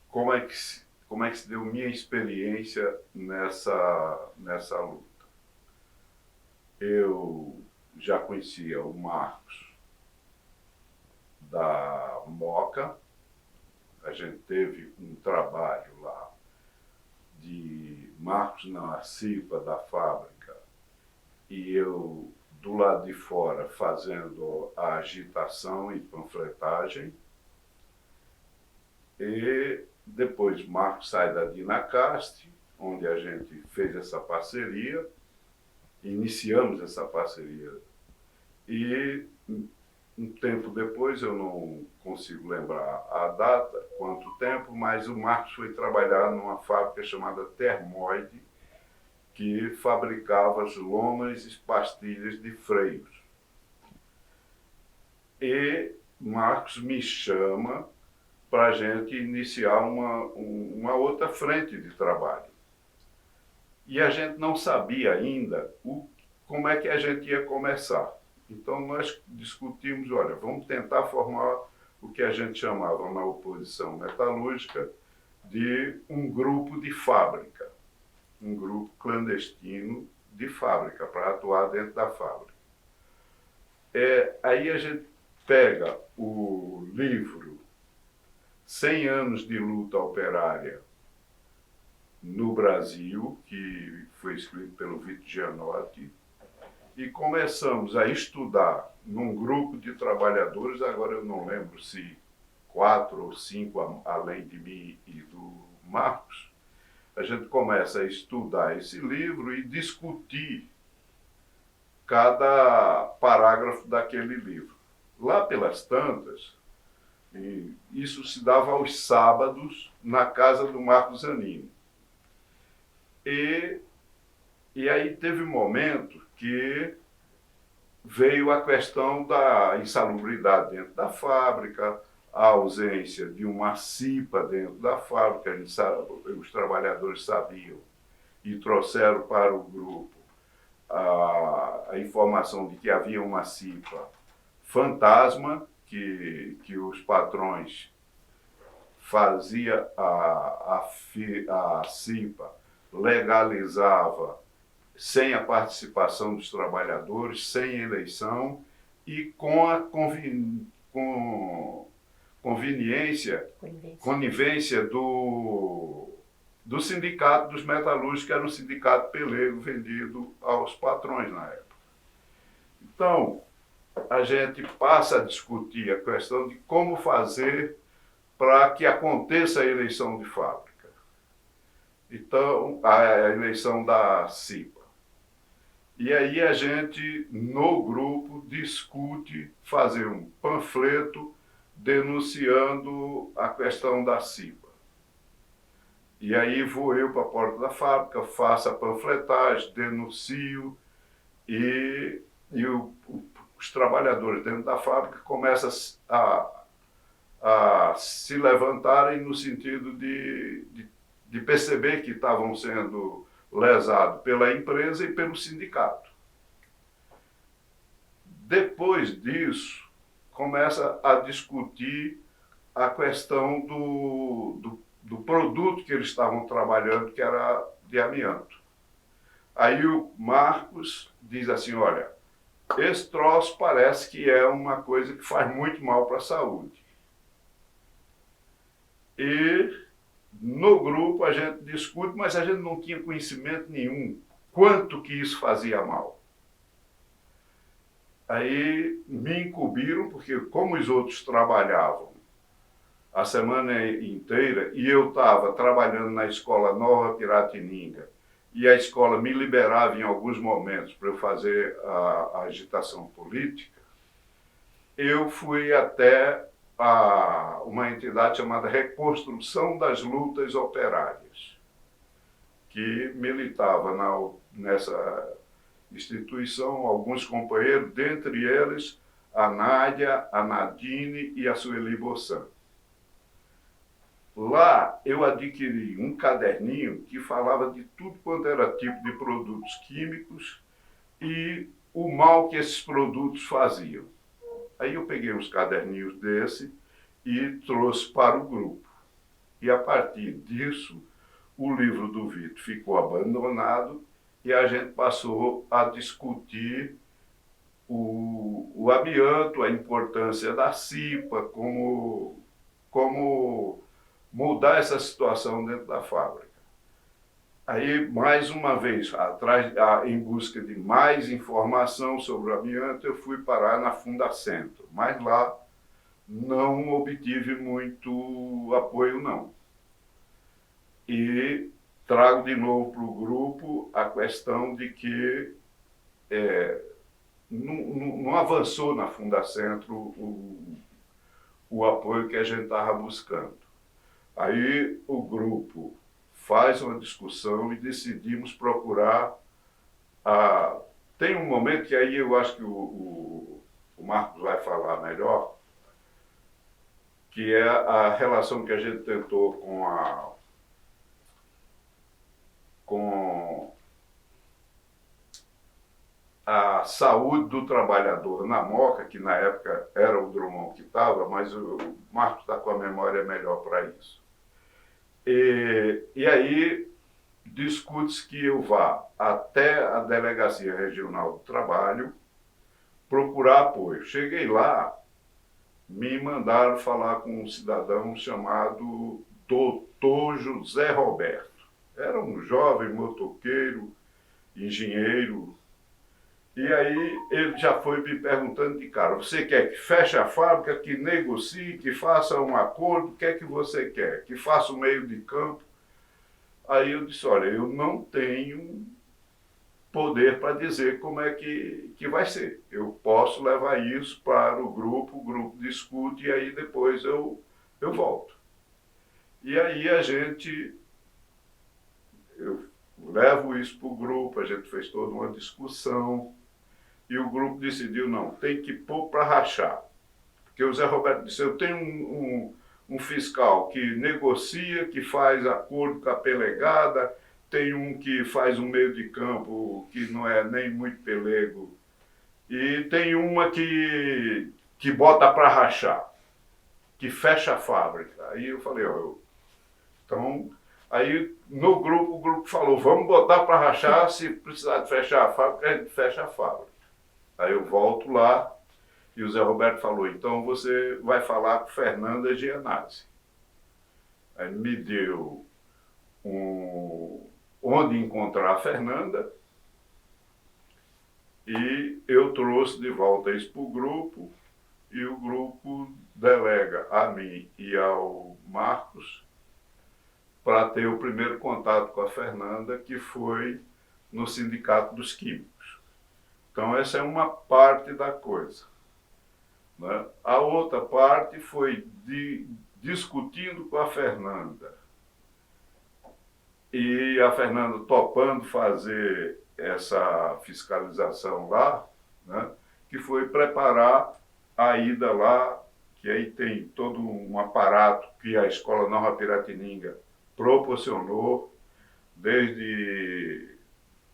como é que se deu minha experiência nessa luta. Eu já conhecia o Marcos da Moca, a gente teve um trabalho lá de Marcos na CIPA da fábrica e eu do lado de fora fazendo a agitação e panfletagem. E depois Marcos sai da Dinacaste, onde a gente fez essa parceria, iniciamos essa parceria. E um tempo depois, eu não consigo lembrar a data, quanto tempo, mas o Marcos foi trabalhar numa fábrica chamada Termoide, que fabricava as lomas e pastilhas de freios. E Marcos me chama para a gente iniciar uma outra frente de trabalho. E a gente não sabia ainda como é que a gente ia começar. Então nós discutimos, olha, vamos tentar formar o que a gente chamava na oposição metalúrgica de um grupo de fábrica, um grupo clandestino de fábrica, para atuar dentro da fábrica. Aí a gente pega o livro 100 anos de luta operária no Brasil, que foi escrito pelo Vitor Gianotti, e começamos a estudar num grupo de trabalhadores, agora eu não lembro se 4 ou 5 além de mim e do Marcos, a gente começa a estudar esse livro e discutir cada parágrafo daquele livro. Lá pelas tantas, e isso se dava aos sábados na casa do Marcos Zanini. E aí teve um momento que veio a questão da insalubridade dentro da fábrica, a ausência de uma CIPA dentro da fábrica, os trabalhadores sabiam e trouxeram para o grupo a informação de que havia uma CIPA fantasma, que os patrões faziam a CIPA, legalizava sem a participação dos trabalhadores, sem eleição e com a conivência do sindicato dos metalúrgicos, que era um sindicato pelego vendido aos patrões na época. Então, a gente passa a discutir a questão de como fazer para que aconteça a eleição de fábrica. Então, a eleição da CIPA. E aí a gente, no grupo, discute fazer um panfleto denunciando a questão da CIPA. E aí vou eu para a porta da fábrica, faço a panfletagem, denuncio e os trabalhadores dentro da fábrica começam a se levantarem no sentido de perceber que estavam sendo lesados pela empresa e pelo sindicato. Depois disso, começa a discutir a questão do produto que eles estavam trabalhando, que era de amianto. Aí o Marcos diz assim, olha, esse troço parece que é uma coisa que faz muito mal para a saúde. E no grupo a gente discute, mas a gente não tinha conhecimento nenhum quanto que isso fazia mal. Aí me incumbiram, porque como os outros trabalhavam a semana inteira e eu estava trabalhando na Escola Nova Piratininga e a escola me liberava em alguns momentos para eu fazer a agitação política, eu fui até uma entidade chamada Reconstrução das Lutas Operárias, que militava nessa instituição alguns companheiros, dentre eles a Nádia, a Nadine e a Sueli Bossan. Lá eu adquiri um caderninho que falava de tudo quanto era tipo de produtos químicos e o mal que esses produtos faziam. Aí eu peguei uns caderninhos desse e trouxe para o grupo. E a partir disso, o livro do Vitor ficou abandonado e a gente passou a discutir o amianto, a importância da CIPA, como mudar essa situação dentro da fábrica. Aí, mais uma vez, em busca de mais informação sobre o amianto, eu fui parar na Fundacentro, mas lá não obtive muito apoio, não. E trago de novo para o grupo a questão de que não avançou na Fundacentro o apoio que a gente estava buscando. Aí o grupo faz uma discussão e decidimos procurar tem um momento que aí eu acho que o Marcos vai falar melhor, que é a relação que a gente tentou com a saúde do trabalhador na Moca, que na época era o Drummond que estava, mas o Marcos está com a memória melhor para isso. E aí discute-se que eu vá até a Delegacia Regional do Trabalho procurar apoio. Cheguei lá, me mandaram falar com um cidadão chamado Doutor José Roberto. Era um jovem motoqueiro, engenheiro. E aí ele já foi me perguntando de cara, você quer que feche a fábrica, que negocie, que faça um acordo, o que é que você quer? Que faça o meio de campo? Aí eu disse, olha, eu não tenho poder para dizer como é que vai ser. Eu posso levar isso para o grupo discute e aí depois eu volto. E aí eu levo isso para o grupo, a gente fez toda uma discussão e o grupo decidiu, não, tem que pôr para rachar. Porque o Zé Roberto disse, eu tenho um fiscal que negocia, que faz acordo com a pelegada, tem um que faz um meio de campo que não é nem muito pelego, e tem uma que bota para rachar, que fecha a fábrica. Aí eu falei, então, aí no grupo, o grupo falou, vamos botar para rachar, se precisar de fechar a fábrica, a gente fecha a fábrica. Aí eu volto lá, e o Zé Roberto falou, então você vai falar com Fernanda Gianazzi. Aí me deu onde encontrar a Fernanda e eu trouxe de volta isso para o grupo e o grupo delega a mim e ao Marcos para ter o primeiro contato com a Fernanda, que foi no Sindicato dos Químicos. Então essa é uma parte da coisa. Né? A outra parte foi discutindo com a Fernanda e a Fernanda topando fazer essa fiscalização lá, né? Que foi preparar a ida lá, que aí tem todo um aparato que a Escola Nova Piratininga proporcionou, desde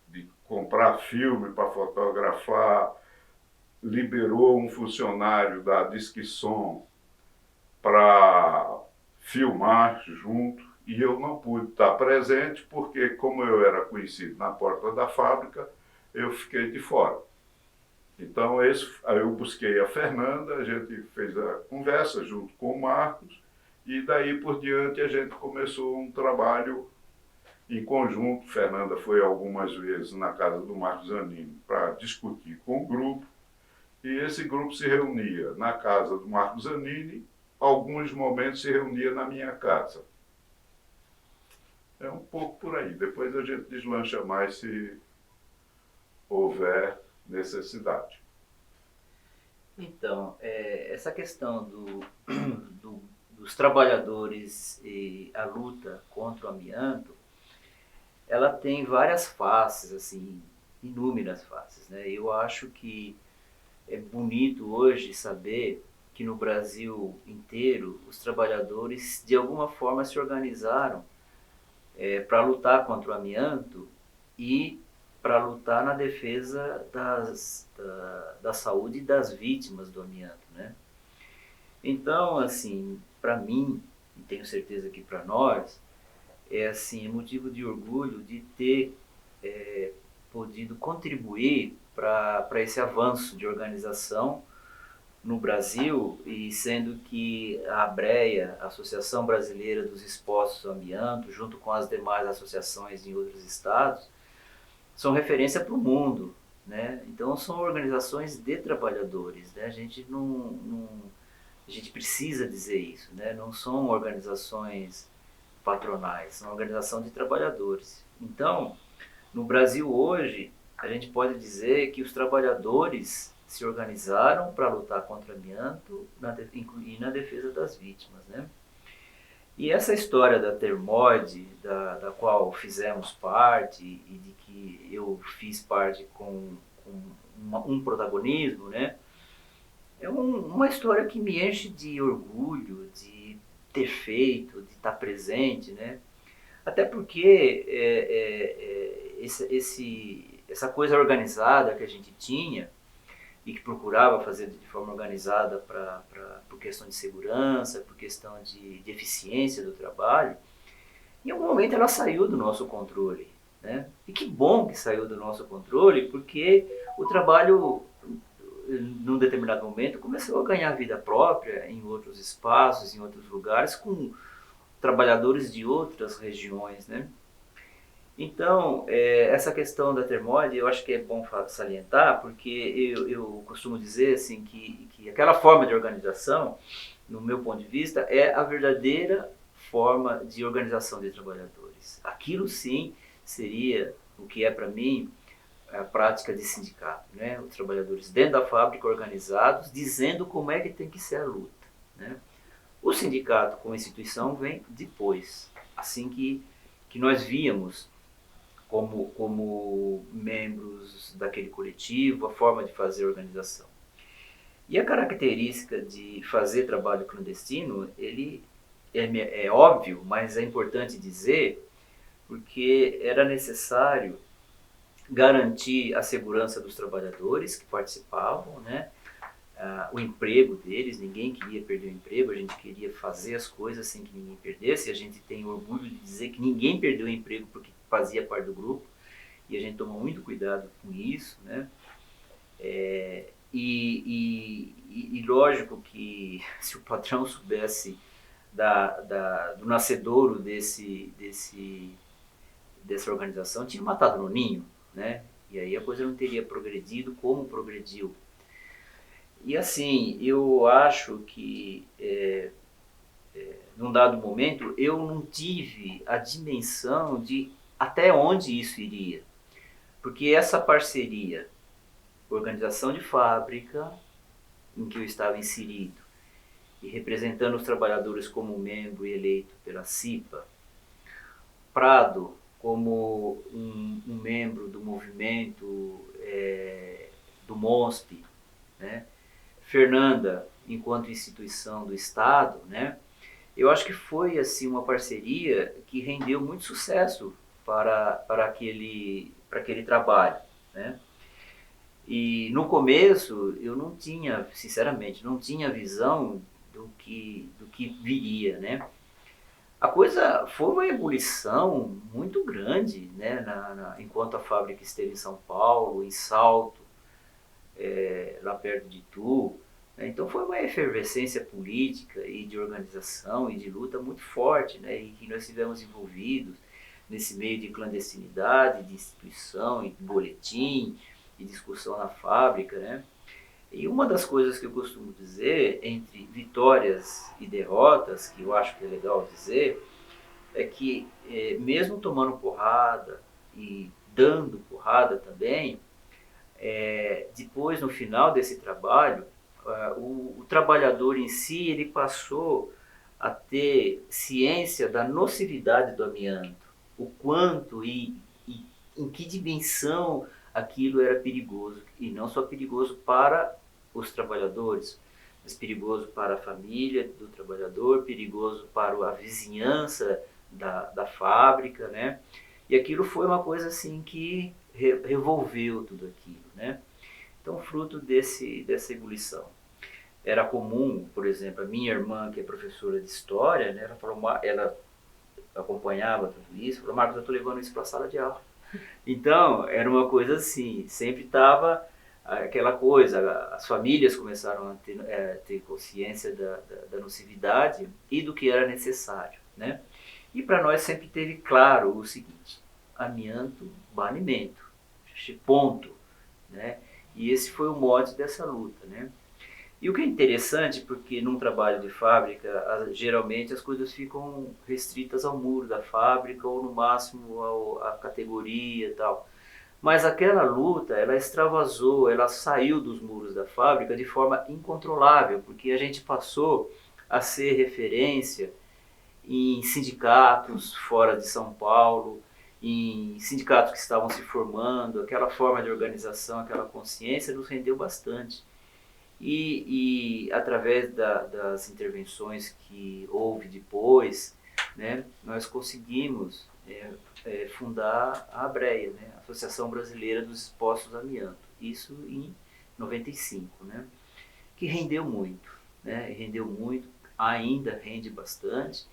de comprar filme para fotografar, liberou um funcionário da Disque Som para filmar junto, e eu não pude estar presente porque, como eu era conhecido na porta da fábrica, eu fiquei de fora. Então, aí eu busquei a Fernanda, a gente fez a conversa junto com o Marcos, e daí por diante a gente começou um trabalho em conjunto. Fernanda foi algumas vezes na casa do Marcos Zanini para discutir com o grupo, e esse grupo se reunia na casa do Marcos Zanini, alguns momentos se reunia na minha casa. É um pouco por aí. Depois a gente deslancha mais se houver necessidade. Então, essa questão dos trabalhadores e a luta contra o amianto, ela tem várias faces, assim, inúmeras faces, né? Eu acho que é bonito hoje saber que no Brasil inteiro os trabalhadores de alguma forma se organizaram para lutar contra o amianto e para lutar na defesa da saúde das vítimas do amianto, né? Então, assim, para mim, e tenho certeza que para nós, é assim, é motivo de orgulho de ter podido contribuir para esse avanço de organização no Brasil, e sendo que a ABREA, a Associação Brasileira dos Expostos ao Amianto, junto com as demais associações em outros estados, são referência para o mundo, né? Então são organizações de trabalhadores, né? A gente precisa dizer isso, né? Não são organizações patronais, são organização de trabalhadores. Então, no Brasil hoje, a gente pode dizer que os trabalhadores se organizaram para lutar contra o amianto e na defesa das vítimas, né? E essa história da Termode, da qual fizemos parte e de que eu fiz parte com um protagonismo, né? É uma história que me enche de orgulho, de ter feito, de estar presente, né? Até porque essa coisa organizada que a gente tinha e que procurava fazer de forma organizada por questão de segurança, por questão de eficiência do trabalho, em algum momento ela saiu do nosso controle, né? E que bom que saiu do nosso controle, porque o trabalho, num determinado momento, começou a ganhar vida própria em outros espaços, em outros lugares, com trabalhadores de outras regiões, né? Então, essa questão da Termode, eu acho que é bom salientar, porque eu costumo dizer assim, que aquela forma de organização, no meu ponto de vista, é a verdadeira forma de organização de trabalhadores. Aquilo sim seria o que é para mim a prática de sindicato, né? Os trabalhadores dentro da fábrica organizados, dizendo como é que tem que ser a luta, né? O sindicato como instituição vem depois, assim que nós víamos como membros daquele coletivo, a forma de fazer a organização. E a característica de fazer trabalho clandestino, ele é óbvio, mas é importante dizer, porque era necessário garantir a segurança dos trabalhadores que participavam, né? O emprego deles, ninguém queria perder o emprego, a gente queria fazer as coisas sem que ninguém perdesse, a gente tem orgulho de dizer que ninguém perdeu o emprego porque fazia parte do grupo, e a gente toma muito cuidado com isso, né? E lógico que se o patrão soubesse do nascedouro dessa organização, tinha matado no ninho, né? E aí a coisa não teria progredido como progrediu. E assim, eu acho que num dado momento eu não tive a dimensão de até onde isso iria. Porque essa parceria, organização de fábrica, em que eu estava inserido, e representando os trabalhadores como membro eleito pela CIPA, Prado como um membro do movimento do MOSP, né? Fernanda enquanto instituição do Estado, né? Eu acho que foi assim uma parceria que rendeu muito sucesso para aquele trabalho, né? E no começo eu não tinha, sinceramente, não tinha visão do que viria, né? A coisa foi uma ebulição muito grande, né? Enquanto a fábrica esteve em São Paulo, em Salto, lá perto de Itu, né? Então foi uma efervescência política e de organização e de luta muito forte, né? E que nós estivemos envolvidos nesse meio de clandestinidade, de instituição, e de boletim, e discussão na fábrica, né? E uma das coisas que eu costumo dizer, entre vitórias e derrotas, que eu acho que é legal dizer, é que mesmo tomando porrada e dando porrada também, depois no final desse trabalho, o trabalhador em si ele passou a ter ciência da nocividade do amianto, o quanto e em que dimensão aquilo era perigoso, e não só perigoso para os trabalhadores, mas perigoso para a família do trabalhador, perigoso para a vizinhança da fábrica, né? E aquilo foi uma coisa assim que revolveu tudo aquilo, né? Então, fruto dessa ebulição. era comum, por exemplo, a minha irmã, que é professora de história, né, ela falou, ela acompanhava tudo isso, falou, Marcos, eu estou levando isso para a sala de aula. Então, era uma coisa assim, sempre estava aquela coisa, as famílias começaram a ter consciência da nocividade e do que era necessário, né? E para nós sempre teve claro o seguinte, amianto, banimento, ponto, né? E esse foi o mote dessa luta, né? E o que é interessante, porque num trabalho de fábrica, geralmente as coisas ficam restritas ao muro da fábrica ou no máximo à categoria e tal. Mas aquela luta, ela extravasou, ela saiu dos muros da fábrica de forma incontrolável, porque a gente passou a ser referência em sindicatos fora de São Paulo, em sindicatos que estavam se formando, aquela forma de organização, aquela consciência nos rendeu bastante. E através das intervenções que houve depois, né, nós conseguimos fundar a ABREA, né, Associação Brasileira dos Expostos a Amianto, isso em 95, né, que rendeu muito, ainda rende bastante,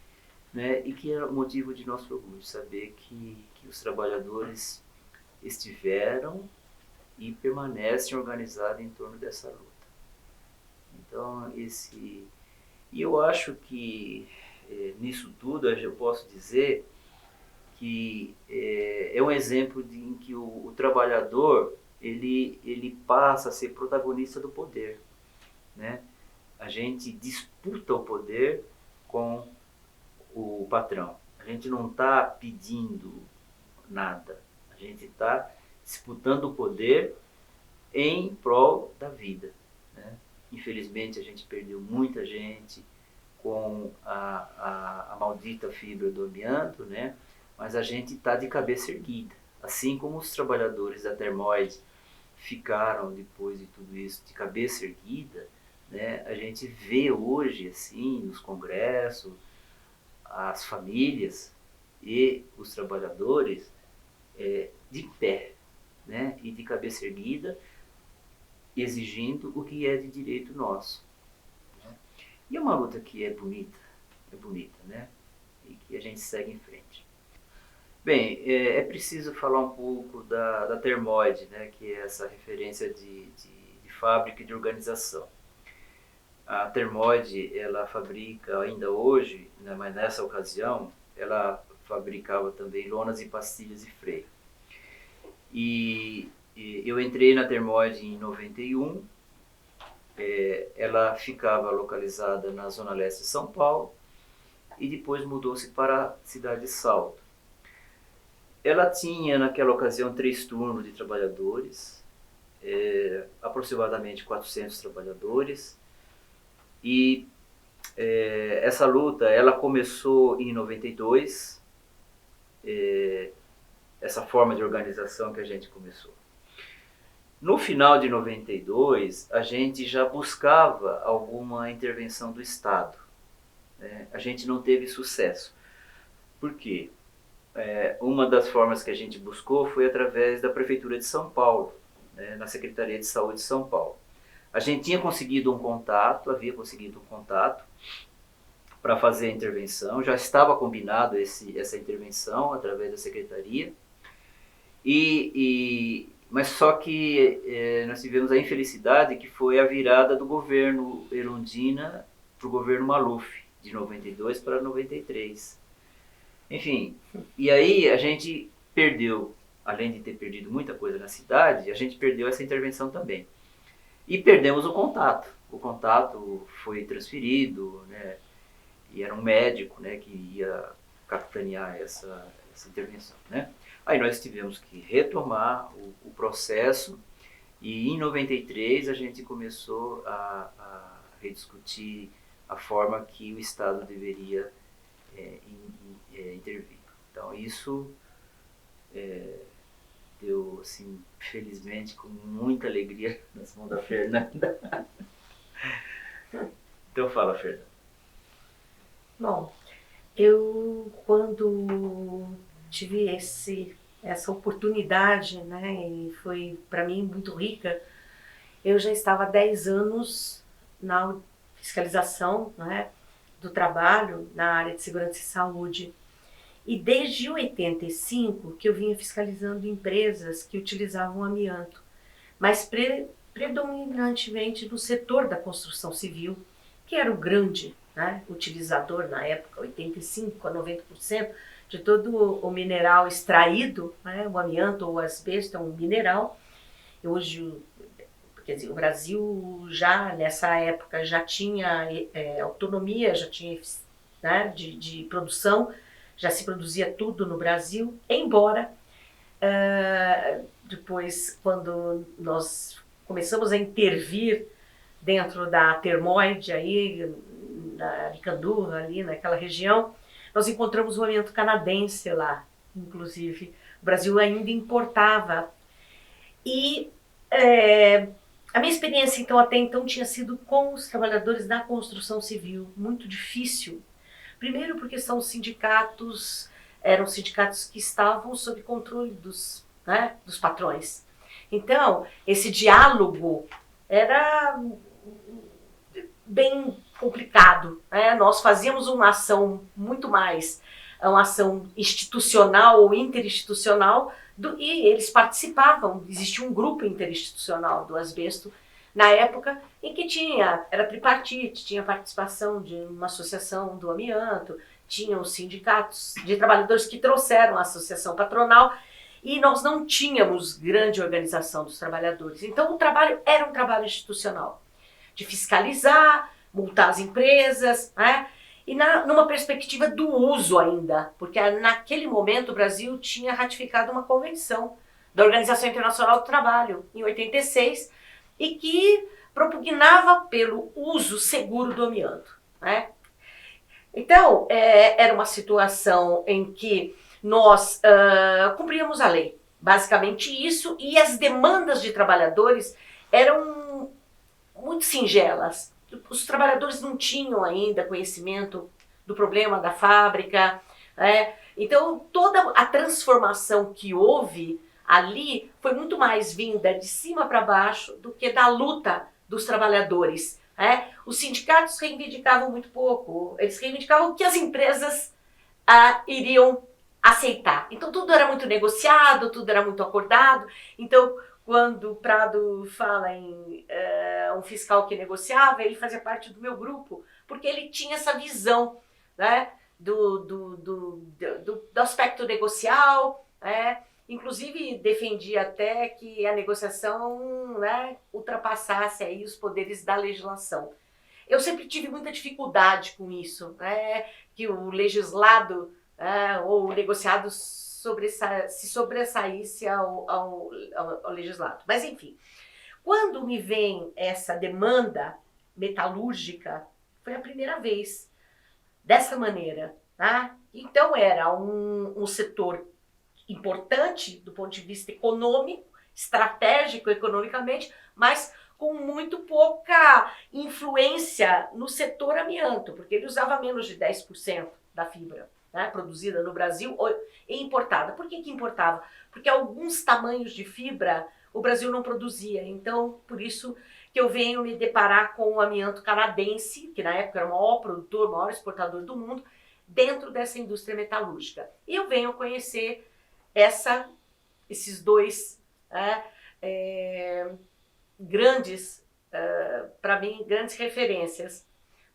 né, e que é motivo de nosso orgulho, saber que os trabalhadores estiveram e permanecem organizados em torno dessa luta. Então, e eu acho que nisso tudo eu posso dizer que é um exemplo em que o trabalhador ele passa a ser protagonista do poder, né? A gente disputa o poder com o patrão. A gente não está pedindo nada. A gente está disputando o poder em prol da vida, né? Infelizmente a gente perdeu muita gente com a maldita fibra do amianto, né? Mas a gente está de cabeça erguida. Assim como os trabalhadores da Termoide ficaram, depois de tudo isso, de cabeça erguida, né? A gente vê hoje, assim, nos congressos, as famílias e os trabalhadores de pé, né? E de cabeça erguida, exigindo o que é de direito nosso. Né? E é uma luta que é bonita, né? E que a gente segue em frente. Bem, é preciso falar um pouco da Termoide, né? Que é essa referência de fábrica e de organização. A Termoide, ela fabrica ainda hoje, né, mas nessa ocasião, ela fabricava também lonas e pastilhas de freio. E eu entrei na Termoide em 91, ela ficava localizada na zona leste de São Paulo e depois mudou-se para a cidade de Salto. Ela tinha naquela ocasião 3 turnos de trabalhadores, aproximadamente 400 trabalhadores, e essa luta ela começou em 92, essa forma de organização que a gente começou. No final de 92, a gente já buscava alguma intervenção do Estado. Né? A gente não teve sucesso. Por quê? Uma das formas que a gente buscou foi através da Prefeitura de São Paulo, né? Na Secretaria de Saúde de São Paulo. A gente tinha conseguido um contato, havia conseguido um contato para fazer a intervenção, já estava combinado essa intervenção através da Secretaria, mas só que nós tivemos a infelicidade que foi a virada do governo Erundina para o governo Maluf, de 92 para 93. Enfim, e aí a gente perdeu, além de ter perdido muita coisa na cidade, a gente perdeu essa intervenção também. E perdemos o contato. O contato foi transferido, né? E era um médico, né, que ia capitanear essa intervenção, né? Aí nós tivemos que retomar o processo e em 93 a gente começou a rediscutir a forma que o Estado deveria intervir. Então isso deu, assim, felizmente, com muita alegria nas mãos da Fernanda. Então fala, Fernanda. Bom, eu quando tive essa oportunidade, né, e foi para mim muito rica, eu já estava há 10 anos na fiscalização, né, do trabalho na área de segurança e saúde. E desde 85 que eu vinha fiscalizando empresas que utilizavam amianto, mas predominantemente no setor da construção civil, que era o grande, né, utilizador na época, 85% a 90% de todo o mineral extraído, né, o amianto ou o asbesto é um mineral. E hoje, quer dizer, o Brasil já nessa época já tinha autonomia, já tinha, né, de produção, já se produzia tudo no Brasil, embora depois, quando nós começamos a intervir dentro da Termoide, aí, na Aricanduva, ali naquela região, nós encontramos o amianto canadense lá, inclusive. O Brasil ainda importava. E a minha experiência, então, até então, tinha sido com os trabalhadores da construção civil, muito difícil. Primeiro porque eram sindicatos que estavam sob controle dos patrões. Então, esse diálogo era bem complicado, né? Nós fazíamos uma ação muito mais, uma ação institucional ou interinstitucional, e eles participavam. Existia um grupo interinstitucional do asbesto na época em que era tripartite, tinha participação de uma associação do amianto, tinha os sindicatos de trabalhadores que trouxeram a associação patronal, e nós não tínhamos grande organização dos trabalhadores. Então o trabalho era um trabalho institucional, de fiscalizar, multar as empresas, né? E numa perspectiva do uso ainda, porque naquele momento o Brasil tinha ratificado uma convenção da Organização Internacional do Trabalho, em 86, e que propugnava pelo uso seguro do amianto, né? Então, era uma situação em que nós cumpríamos a lei, basicamente isso, e as demandas de trabalhadores eram muito singelas. Os trabalhadores não tinham ainda conhecimento do problema da fábrica, né? Então, toda a transformação que houve ali foi muito mais vinda de cima para baixo do que da luta dos trabalhadores, né? Os sindicatos reivindicavam muito pouco, eles reivindicavam que as empresas iriam aceitar. Então, tudo era muito negociado, tudo era muito acordado. Então, quando o Prado fala em um fiscal que negociava, ele fazia parte do meu grupo, porque ele tinha essa visão, né, do aspecto negocial, né? Inclusive defendia até que a negociação, né, ultrapassasse aí os poderes da legislação. Eu sempre tive muita dificuldade com isso, né, que o legislado ou o negociado se sobressaísse ao legislado. Mas, enfim, quando me vem essa demanda metalúrgica, foi a primeira vez dessa maneira, tá? Então, era um setor importante do ponto de vista econômico, estratégico economicamente, mas com muito pouca influência no setor amianto, porque ele usava menos de 10% da fibra, né, produzida no Brasil e importada. Por que importava? Porque alguns tamanhos de fibra o Brasil não produzia. Então, por isso que eu venho me deparar com o amianto canadense, que na época era o maior produtor, o maior exportador do mundo, dentro dessa indústria metalúrgica. E eu venho conhecer esses dois grandes, para mim, grandes referências.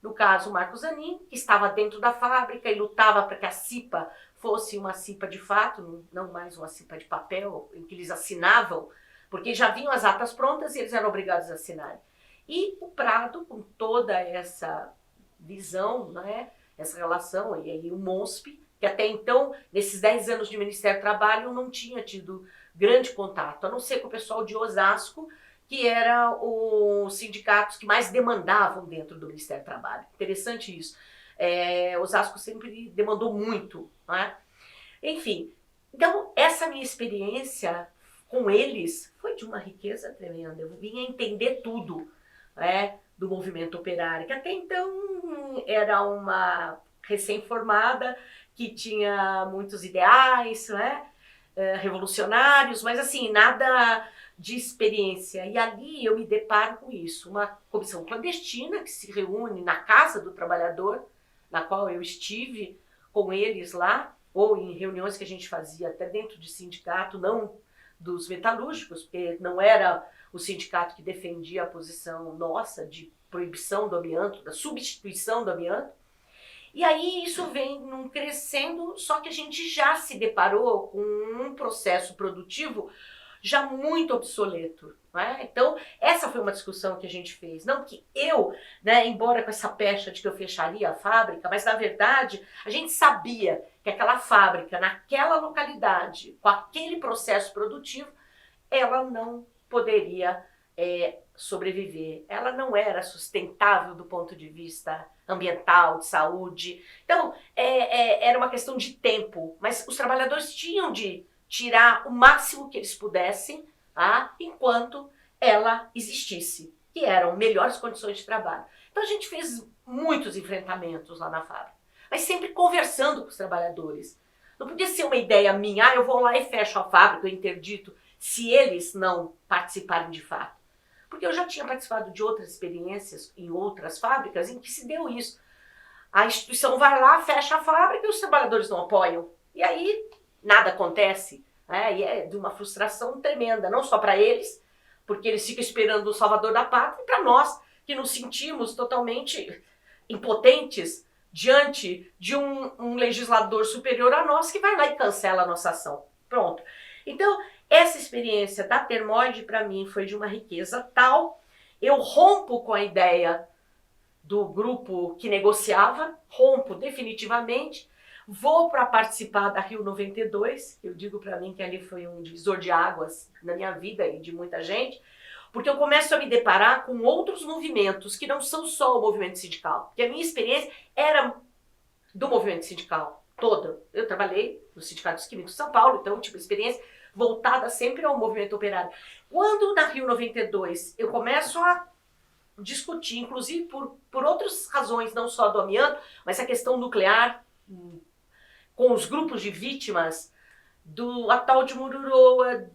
No caso, o Marco Zanin, que estava dentro da fábrica e lutava para que a CIPA fosse uma CIPA de fato, não mais uma CIPA de papel, em que eles assinavam, porque já vinham as atas prontas e eles eram obrigados a assinarem. E o Prado, com toda essa visão, né, essa relação, e aí o MONSP, que até então, nesses 10 anos de Ministério do Trabalho, não tinha tido grande contato, a não ser com o pessoal de Osasco, que eram os sindicatos que mais demandavam dentro do Ministério do Trabalho. Interessante isso. Osasco sempre demandou muito, né? Enfim, então essa minha experiência com eles foi de uma riqueza tremenda. Eu vinha entender tudo, né, do movimento operário, que até então era uma recém-formada, que tinha muitos ideais, né, revolucionários, mas assim, nada de experiência. E ali eu me deparo com isso, uma comissão clandestina que se reúne na casa do trabalhador, na qual eu estive com eles lá, ou em reuniões que a gente fazia até dentro de sindicato, não dos metalúrgicos, porque não era o sindicato que defendia a posição nossa de proibição do amianto, da substituição do amianto. E aí isso vem num crescendo, só que a gente já se deparou com um processo produtivo já muito obsoleto. Né? Então, essa foi uma discussão que a gente fez. Não que eu, né, embora com essa pecha de que eu fecharia a fábrica, mas na verdade a gente sabia que aquela fábrica, naquela localidade, com aquele processo produtivo, ela não poderia sobreviver. Ela não era sustentável do ponto de vista ambiental, de saúde. Então, era uma questão de tempo, mas os trabalhadores tinham de tirar o máximo que eles pudessem, tá, enquanto ela existisse, que eram melhores condições de trabalho. Então, a gente fez muitos enfrentamentos lá na fábrica, mas sempre conversando com os trabalhadores. Não podia ser uma ideia minha, eu vou lá e fecho a fábrica, eu interdito, se eles não participarem de fato. Porque eu já tinha participado de outras experiências em outras fábricas em que se deu isso. A instituição vai lá, fecha a fábrica e os trabalhadores não apoiam. E aí nada acontece. Né? E é de uma frustração tremenda, não só para eles, porque eles ficam esperando o salvador da pátria, e para nós, que nos sentimos totalmente impotentes diante de um legislador superior a nós que vai lá e cancela a nossa ação. Pronto. Então, essa experiência da Termoide, para mim, foi de uma riqueza tal. Eu rompo com a ideia do grupo que negociava, rompo definitivamente, vou para participar da Rio 92, eu digo para mim que ali foi um divisor de águas na minha vida e de muita gente, porque eu começo a me deparar com outros movimentos que não são só o movimento sindical, porque a minha experiência era do movimento sindical toda. Eu trabalhei no Sindicato dos Químicos de São Paulo, então tive experiência voltada sempre ao movimento operário. Quando na Rio 92 eu começo a discutir, inclusive por outras razões, não só do amianto, mas a questão nuclear, com os grupos de vítimas do atol de Mururoa,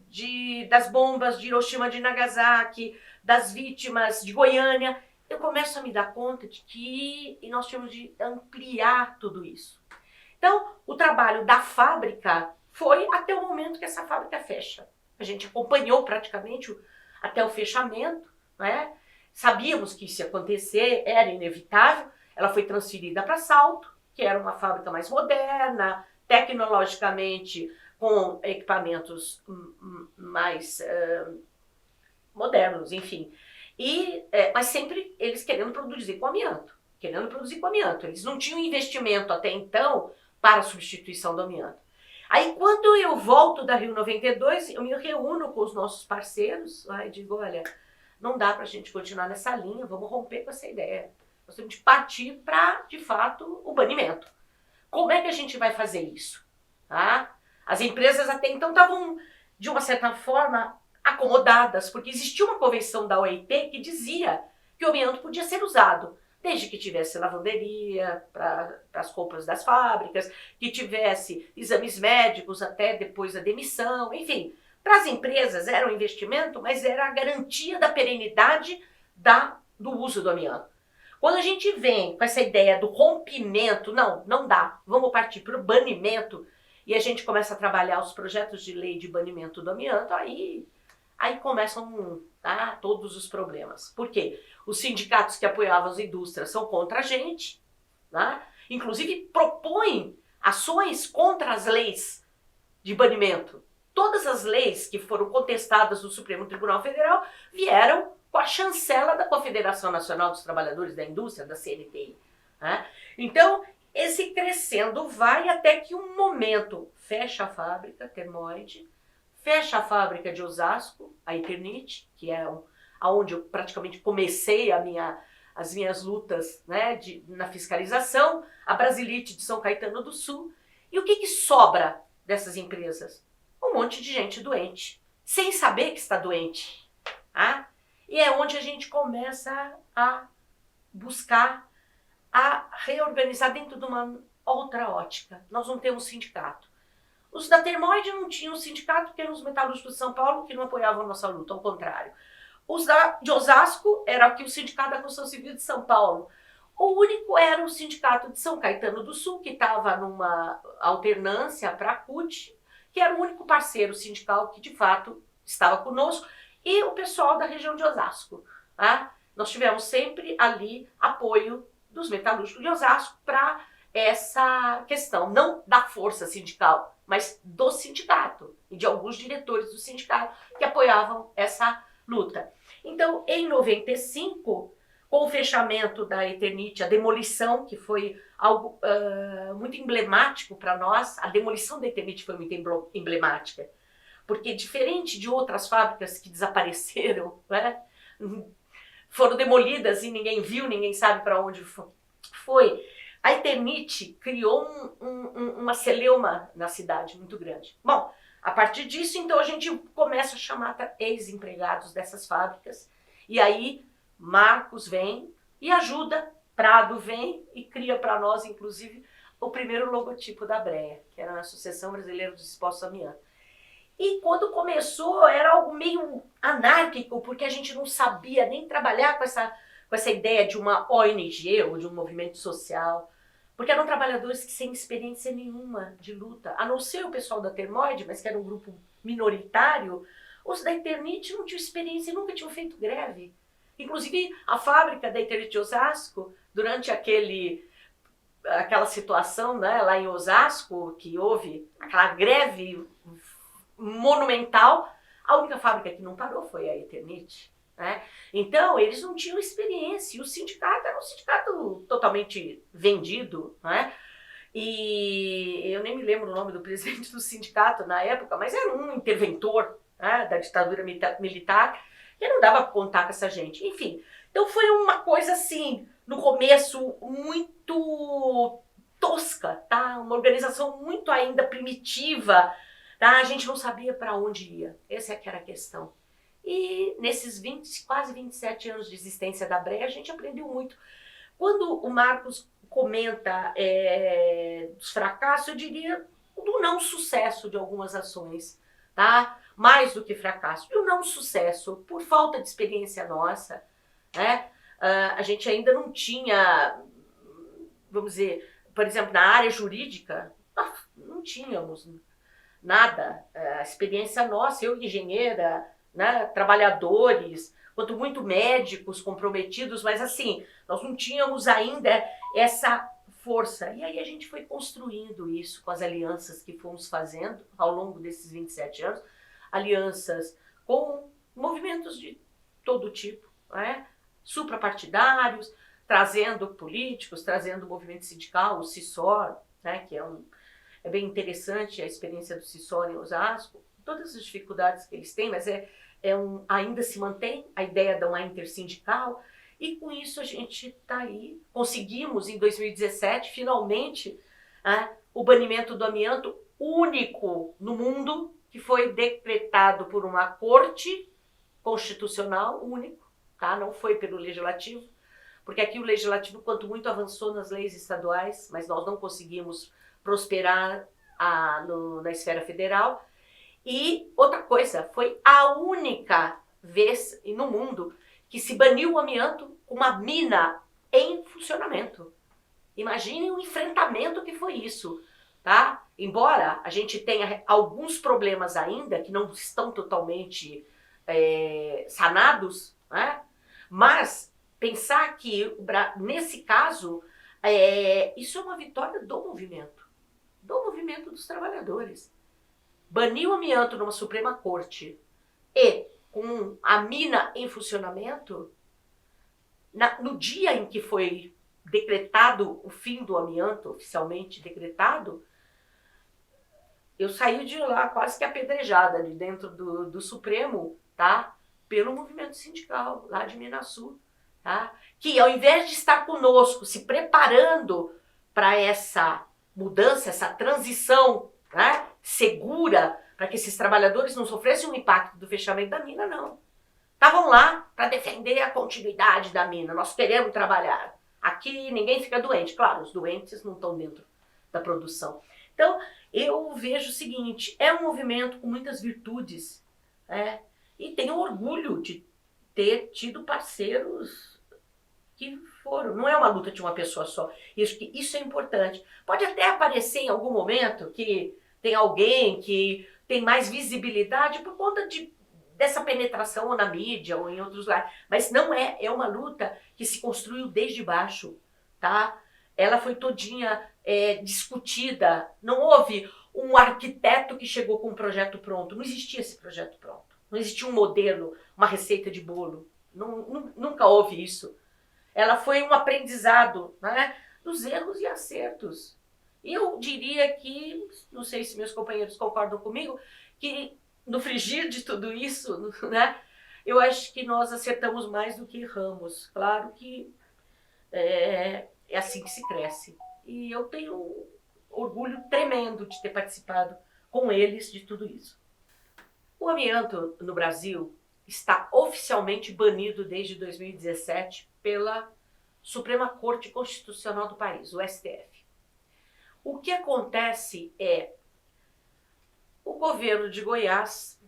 das bombas de Hiroshima, de Nagasaki, das vítimas de Goiânia, eu começo a me dar conta de que nós tínhamos de ampliar tudo isso. Então, o trabalho da fábrica foi até o momento que essa fábrica fecha. A gente acompanhou praticamente até o fechamento, né? Sabíamos que isso ia acontecer, era inevitável. Ela foi transferida para Salto, que era uma fábrica mais moderna, tecnologicamente com equipamentos mais modernos, enfim. Mas sempre eles querendo produzir com amianto. Eles não tinham investimento até então para a substituição do amianto. Aí, quando eu volto da Rio 92, eu me reúno com os nossos parceiros, e digo, olha, não dá para a gente continuar nessa linha, vamos romper com essa ideia. Nós temos de partir para, de fato, o banimento. Como é que a gente vai fazer isso? Tá? As empresas até então estavam, de uma certa forma, acomodadas, porque existia uma convenção da OIT que dizia que o amianto podia ser usado, desde que tivesse lavanderia para as compras das fábricas, que tivesse exames médicos até depois da demissão, enfim. Para as empresas era um investimento, mas era a garantia da perenidade do uso do amianto. Quando a gente vem com essa ideia do rompimento, não dá, vamos partir para o banimento, e a gente começa a trabalhar os projetos de lei de banimento do amianto, aí começam todos os problemas. Por quê? Os sindicatos que apoiavam as indústrias são contra a gente, né? Inclusive propõem ações contra as leis de banimento. Todas as leis que foram contestadas no Supremo Tribunal Federal vieram com a chancela da Confederação Nacional dos Trabalhadores da Indústria, da CNTI. Né? Então, esse crescendo vai até que um momento fecha a fábrica, Termoide, fecha a fábrica de Osasco, a Eternit, que é onde eu praticamente comecei as minhas lutas, né, na fiscalização, a Brasilite de São Caetano do Sul. E o que sobra dessas empresas? Um monte de gente doente, sem saber que está doente. Tá? E é onde a gente começa a buscar a reorganizar dentro de uma outra ótica. Nós não temos sindicato. Os da Termoide não tinham sindicato, porque eram os metalúrgicos de São Paulo que não apoiavam a nossa luta, ao contrário. Os de Osasco era aqui o Sindicato da Construção Civil de São Paulo. O único era o Sindicato de São Caetano do Sul, que estava numa alternância para a CUT, que era o único parceiro sindical que de fato estava conosco, e o pessoal da região de Osasco. Tá? Nós tivemos sempre ali apoio dos metalúrgicos de Osasco para essa questão, não da força sindical, mas do sindicato e de alguns diretores do sindicato que apoiavam essa luta. Então, em 95, com o fechamento da Eternit, a demolição, que foi algo muito emblemático para nós, a demolição da Eternit foi muito emblemática, porque diferente de outras fábricas que desapareceram, né, foram demolidas e ninguém viu, ninguém sabe para onde foi, a Eternit criou uma celeuma na cidade muito grande. Bom, a partir disso, então, a gente começa a chamar ex-empregados dessas fábricas, e aí Marcos vem e ajuda, Prado vem e cria para nós, inclusive, o primeiro logotipo da Brea, que era a Associação Brasileira dos Expostos Amianto. E quando começou, era algo meio anárquico, porque a gente não sabia nem trabalhar com essa ideia de uma ONG ou de um movimento social, porque eram trabalhadores que sem experiência nenhuma de luta, a não ser o pessoal da Termoide, mas que era um grupo minoritário, os da Eternit não tinham experiência e nunca tinham feito greve. Inclusive, a fábrica da Eternit de Osasco, durante aquela situação, né, lá em Osasco, que houve aquela greve monumental, a única fábrica que não parou foi a Eternit. Né? Então, eles não tinham experiência, e o sindicato era um sindicato totalmente vendido, né? E eu nem me lembro o nome do presidente do sindicato na época, mas era um interventor, né, da ditadura militar, que não dava para contar com essa gente. Enfim, então foi uma coisa assim, no começo, muito tosca, tá? Uma organização muito ainda primitiva, tá? A gente não sabia para onde ia, essa é que era a questão. E nesses quase 27 anos de existência da Brea, a gente aprendeu muito. Quando o Marcos comenta dos fracassos, eu diria do não sucesso de algumas ações, tá? Mais do que fracasso. E o não sucesso, por falta de experiência nossa, né? A gente ainda não tinha, vamos dizer, por exemplo, na área jurídica, não tínhamos nada. A experiência nossa, eu engenheira, né, trabalhadores, quanto muito médicos comprometidos, mas assim, nós não tínhamos ainda essa força. E aí a gente foi construindo isso com as alianças que fomos fazendo ao longo desses 27 anos, alianças com movimentos de todo tipo, né, suprapartidários, trazendo políticos, trazendo o movimento sindical, o CISOR, né, que é bem interessante a experiência do CISOR em Osasco, todas as dificuldades que eles têm, mas ainda se mantém a ideia de uma intersindical, e com isso a gente está aí. Conseguimos, em 2017, finalmente, o banimento do amianto único no mundo, que foi decretado por uma corte constitucional único, tá? Não foi pelo legislativo, porque aqui o legislativo, quanto muito, avançou nas leis estaduais, mas nós não conseguimos prosperar na esfera federal. E outra coisa, foi a única vez no mundo que se baniu o amianto com uma mina em funcionamento. Imagine o enfrentamento que foi isso, tá? Embora a gente tenha alguns problemas ainda que não estão totalmente sanados, né? Mas pensar que nesse caso isso é uma vitória do movimento dos trabalhadores. Banir o amianto numa Suprema Corte e com a mina em funcionamento, no dia em que foi decretado o fim do amianto, oficialmente decretado, eu saí de lá quase que apedrejada de dentro do Supremo, tá? Pelo movimento sindical lá de Minasul, tá? Que ao invés de estar conosco, se preparando para essa mudança, essa transição, né, segura, para que esses trabalhadores não sofressem o impacto do fechamento da mina, não. Estavam lá para defender a continuidade da mina. Nós queremos trabalhar. Aqui ninguém fica doente. Claro, os doentes não estão dentro da produção. Então, eu vejo o seguinte, é um movimento com muitas virtudes, e tenho orgulho de ter tido parceiros que foram. Não é uma luta de uma pessoa só. Isso é importante. Pode até aparecer em algum momento que tem alguém que tem mais visibilidade por conta dessa penetração ou na mídia ou em outros lugares. Mas não é uma luta que se construiu desde baixo, tá? Ela foi todinha discutida. Não houve um arquiteto que chegou com um projeto pronto. Não existia esse projeto pronto. Não existia um modelo, uma receita de bolo. Nunca houve isso. Ela foi um aprendizado, né, dos erros e acertos. E eu diria que, não sei se meus companheiros concordam comigo, que no frigir de tudo isso, né, eu acho que nós acertamos mais do que erramos. Claro que é assim que se cresce. E eu tenho um orgulho tremendo de ter participado com eles de tudo isso. O amianto no Brasil está oficialmente banido desde 2017 pela Suprema Corte Constitucional do país, o STF. O que acontece é o governo de Goiás,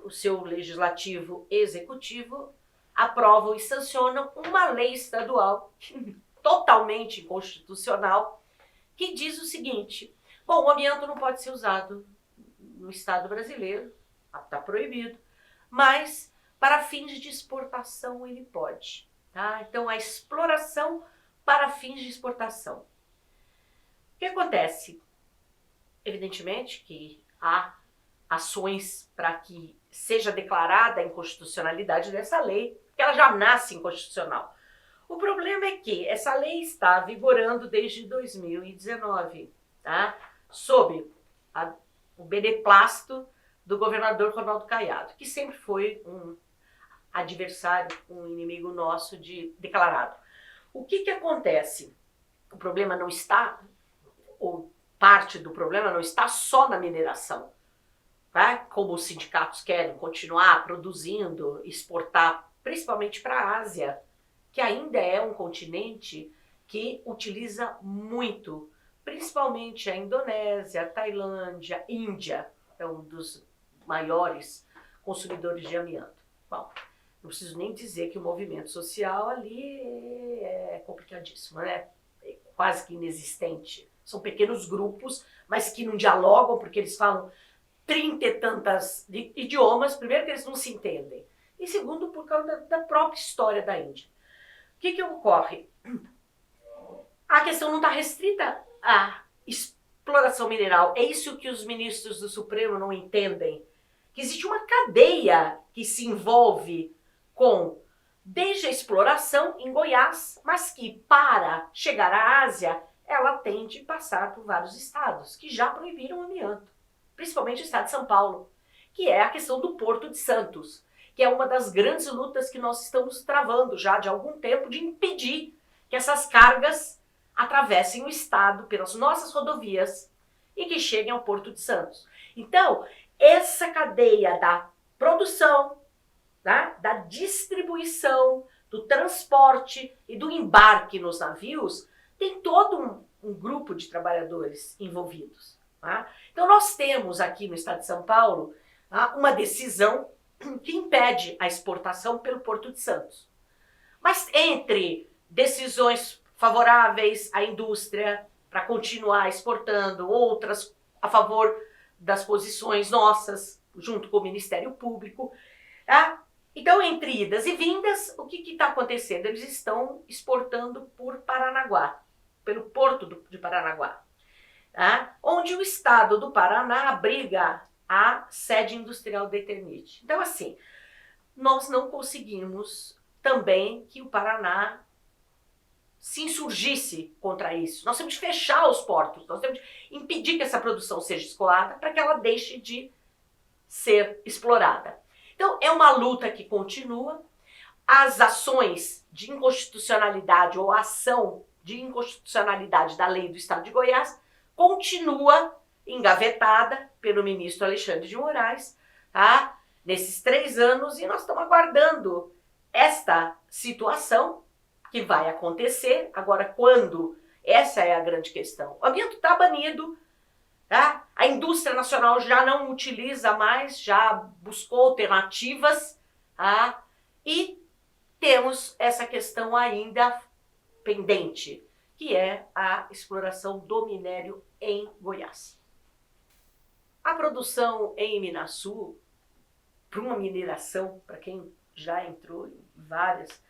o seu legislativo executivo, aprovam e sancionam uma lei estadual totalmente inconstitucional que diz o seguinte: bom, o amianto não pode ser usado no Estado brasileiro, está proibido, mas para fins de exportação ele pode. Tá? Então, a exploração para fins de exportação. O que acontece? Evidentemente que há ações para que seja declarada a inconstitucionalidade dessa lei, porque ela já nasce inconstitucional. O problema é que essa lei está vigorando desde 2019, tá? Sob o beneplácito do governador Ronaldo Caiado, que sempre foi um adversário, um inimigo nosso declarado. O que acontece? O problema não está, ou parte do problema não está só na mineração, tá? Como os sindicatos querem continuar produzindo, exportar, principalmente para a Ásia, que ainda é um continente que utiliza muito, principalmente a Indonésia, a Tailândia, a Índia, é um dos maiores consumidores de amianto. Bom, não preciso nem dizer que o movimento social ali é complicadíssimo, né? É quase que inexistente. São pequenos grupos, mas que não dialogam, porque eles falam 30 e tantas idiomas. Primeiro que eles não se entendem. E segundo, por causa da própria história da Índia. O que ocorre? A questão não está restrita à exploração mineral. É isso que os ministros do Supremo não entendem. Que existe uma cadeia que se envolve com, desde a exploração em Goiás, mas que para chegar à Ásia, ela tem de passar por vários estados que já proibiram o amianto, principalmente o estado de São Paulo, que é a questão do Porto de Santos, que é uma das grandes lutas que nós estamos travando já de algum tempo, de impedir que essas cargas atravessem o estado pelas nossas rodovias e que cheguem ao Porto de Santos. Então, essa cadeia da produção, tá? Da distribuição, do transporte e do embarque nos navios, tem todo um grupo de trabalhadores envolvidos. Tá? Então nós temos aqui no estado de São Paulo, tá, uma decisão que impede a exportação pelo Porto de Santos. Mas entre decisões favoráveis à indústria para continuar exportando, outras a favor das posições nossas, junto com o Ministério Público. Tá? Então, entre idas e vindas, o que está acontecendo? Eles estão exportando por Paranaguá, pelo Porto de Paranaguá, tá? Onde o estado do Paraná abriga a sede industrial da Eternit. Então, assim, nós não conseguimos também que o Paraná se insurgisse contra isso. Nós temos de fechar os portos, nós temos de impedir que essa produção seja escoada para que ela deixe de ser explorada. Então, é uma luta que continua. As ações de inconstitucionalidade ou a ação de inconstitucionalidade da lei do Estado de Goiás continua engavetada pelo ministro Alexandre de Moraes, tá? Nesses 3 anos, e nós estamos aguardando esta situação que vai acontecer. Agora, quando? Essa é a grande questão. O amianto está banido, indústria nacional já não utiliza mais, já buscou alternativas, tá? E temos essa questão ainda pendente, que é a exploração do minério em Goiás. A produção em Minaçu, para uma mineração, para quem já entrou em várias,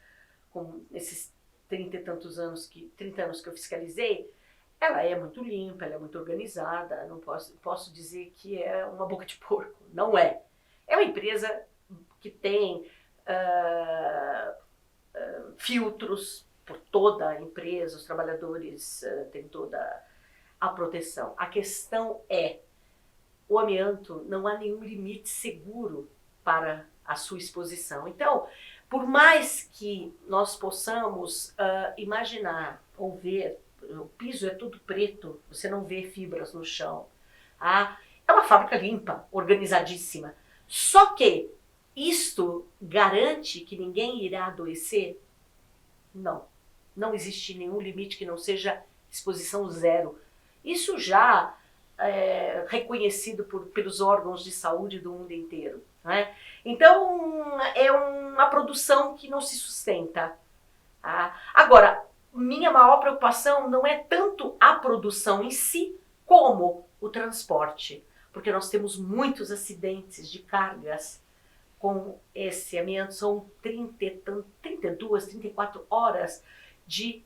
com esses 30 anos que eu fiscalizei, ela é muito limpa, ela é muito organizada, não posso dizer que é uma boca de porco, não é. É uma empresa que tem filtros por toda a empresa, os trabalhadores têm toda a proteção. A questão é, o amianto não há nenhum limite seguro para a sua exposição. Então, por mais que nós possamos imaginar ou ver, o piso é tudo preto, você não vê fibras no chão. É uma fábrica limpa, organizadíssima. Só que isto garante que ninguém irá adoecer? Não. Não existe nenhum limite que não seja exposição zero. Isso já é reconhecido pelos órgãos de saúde do mundo inteiro, né? Então, é uma produção que não se sustenta. Agora, minha maior preocupação não é tanto a produção em si, como o transporte. Porque nós temos muitos acidentes de cargas com esse amianto. São 32, 34 horas de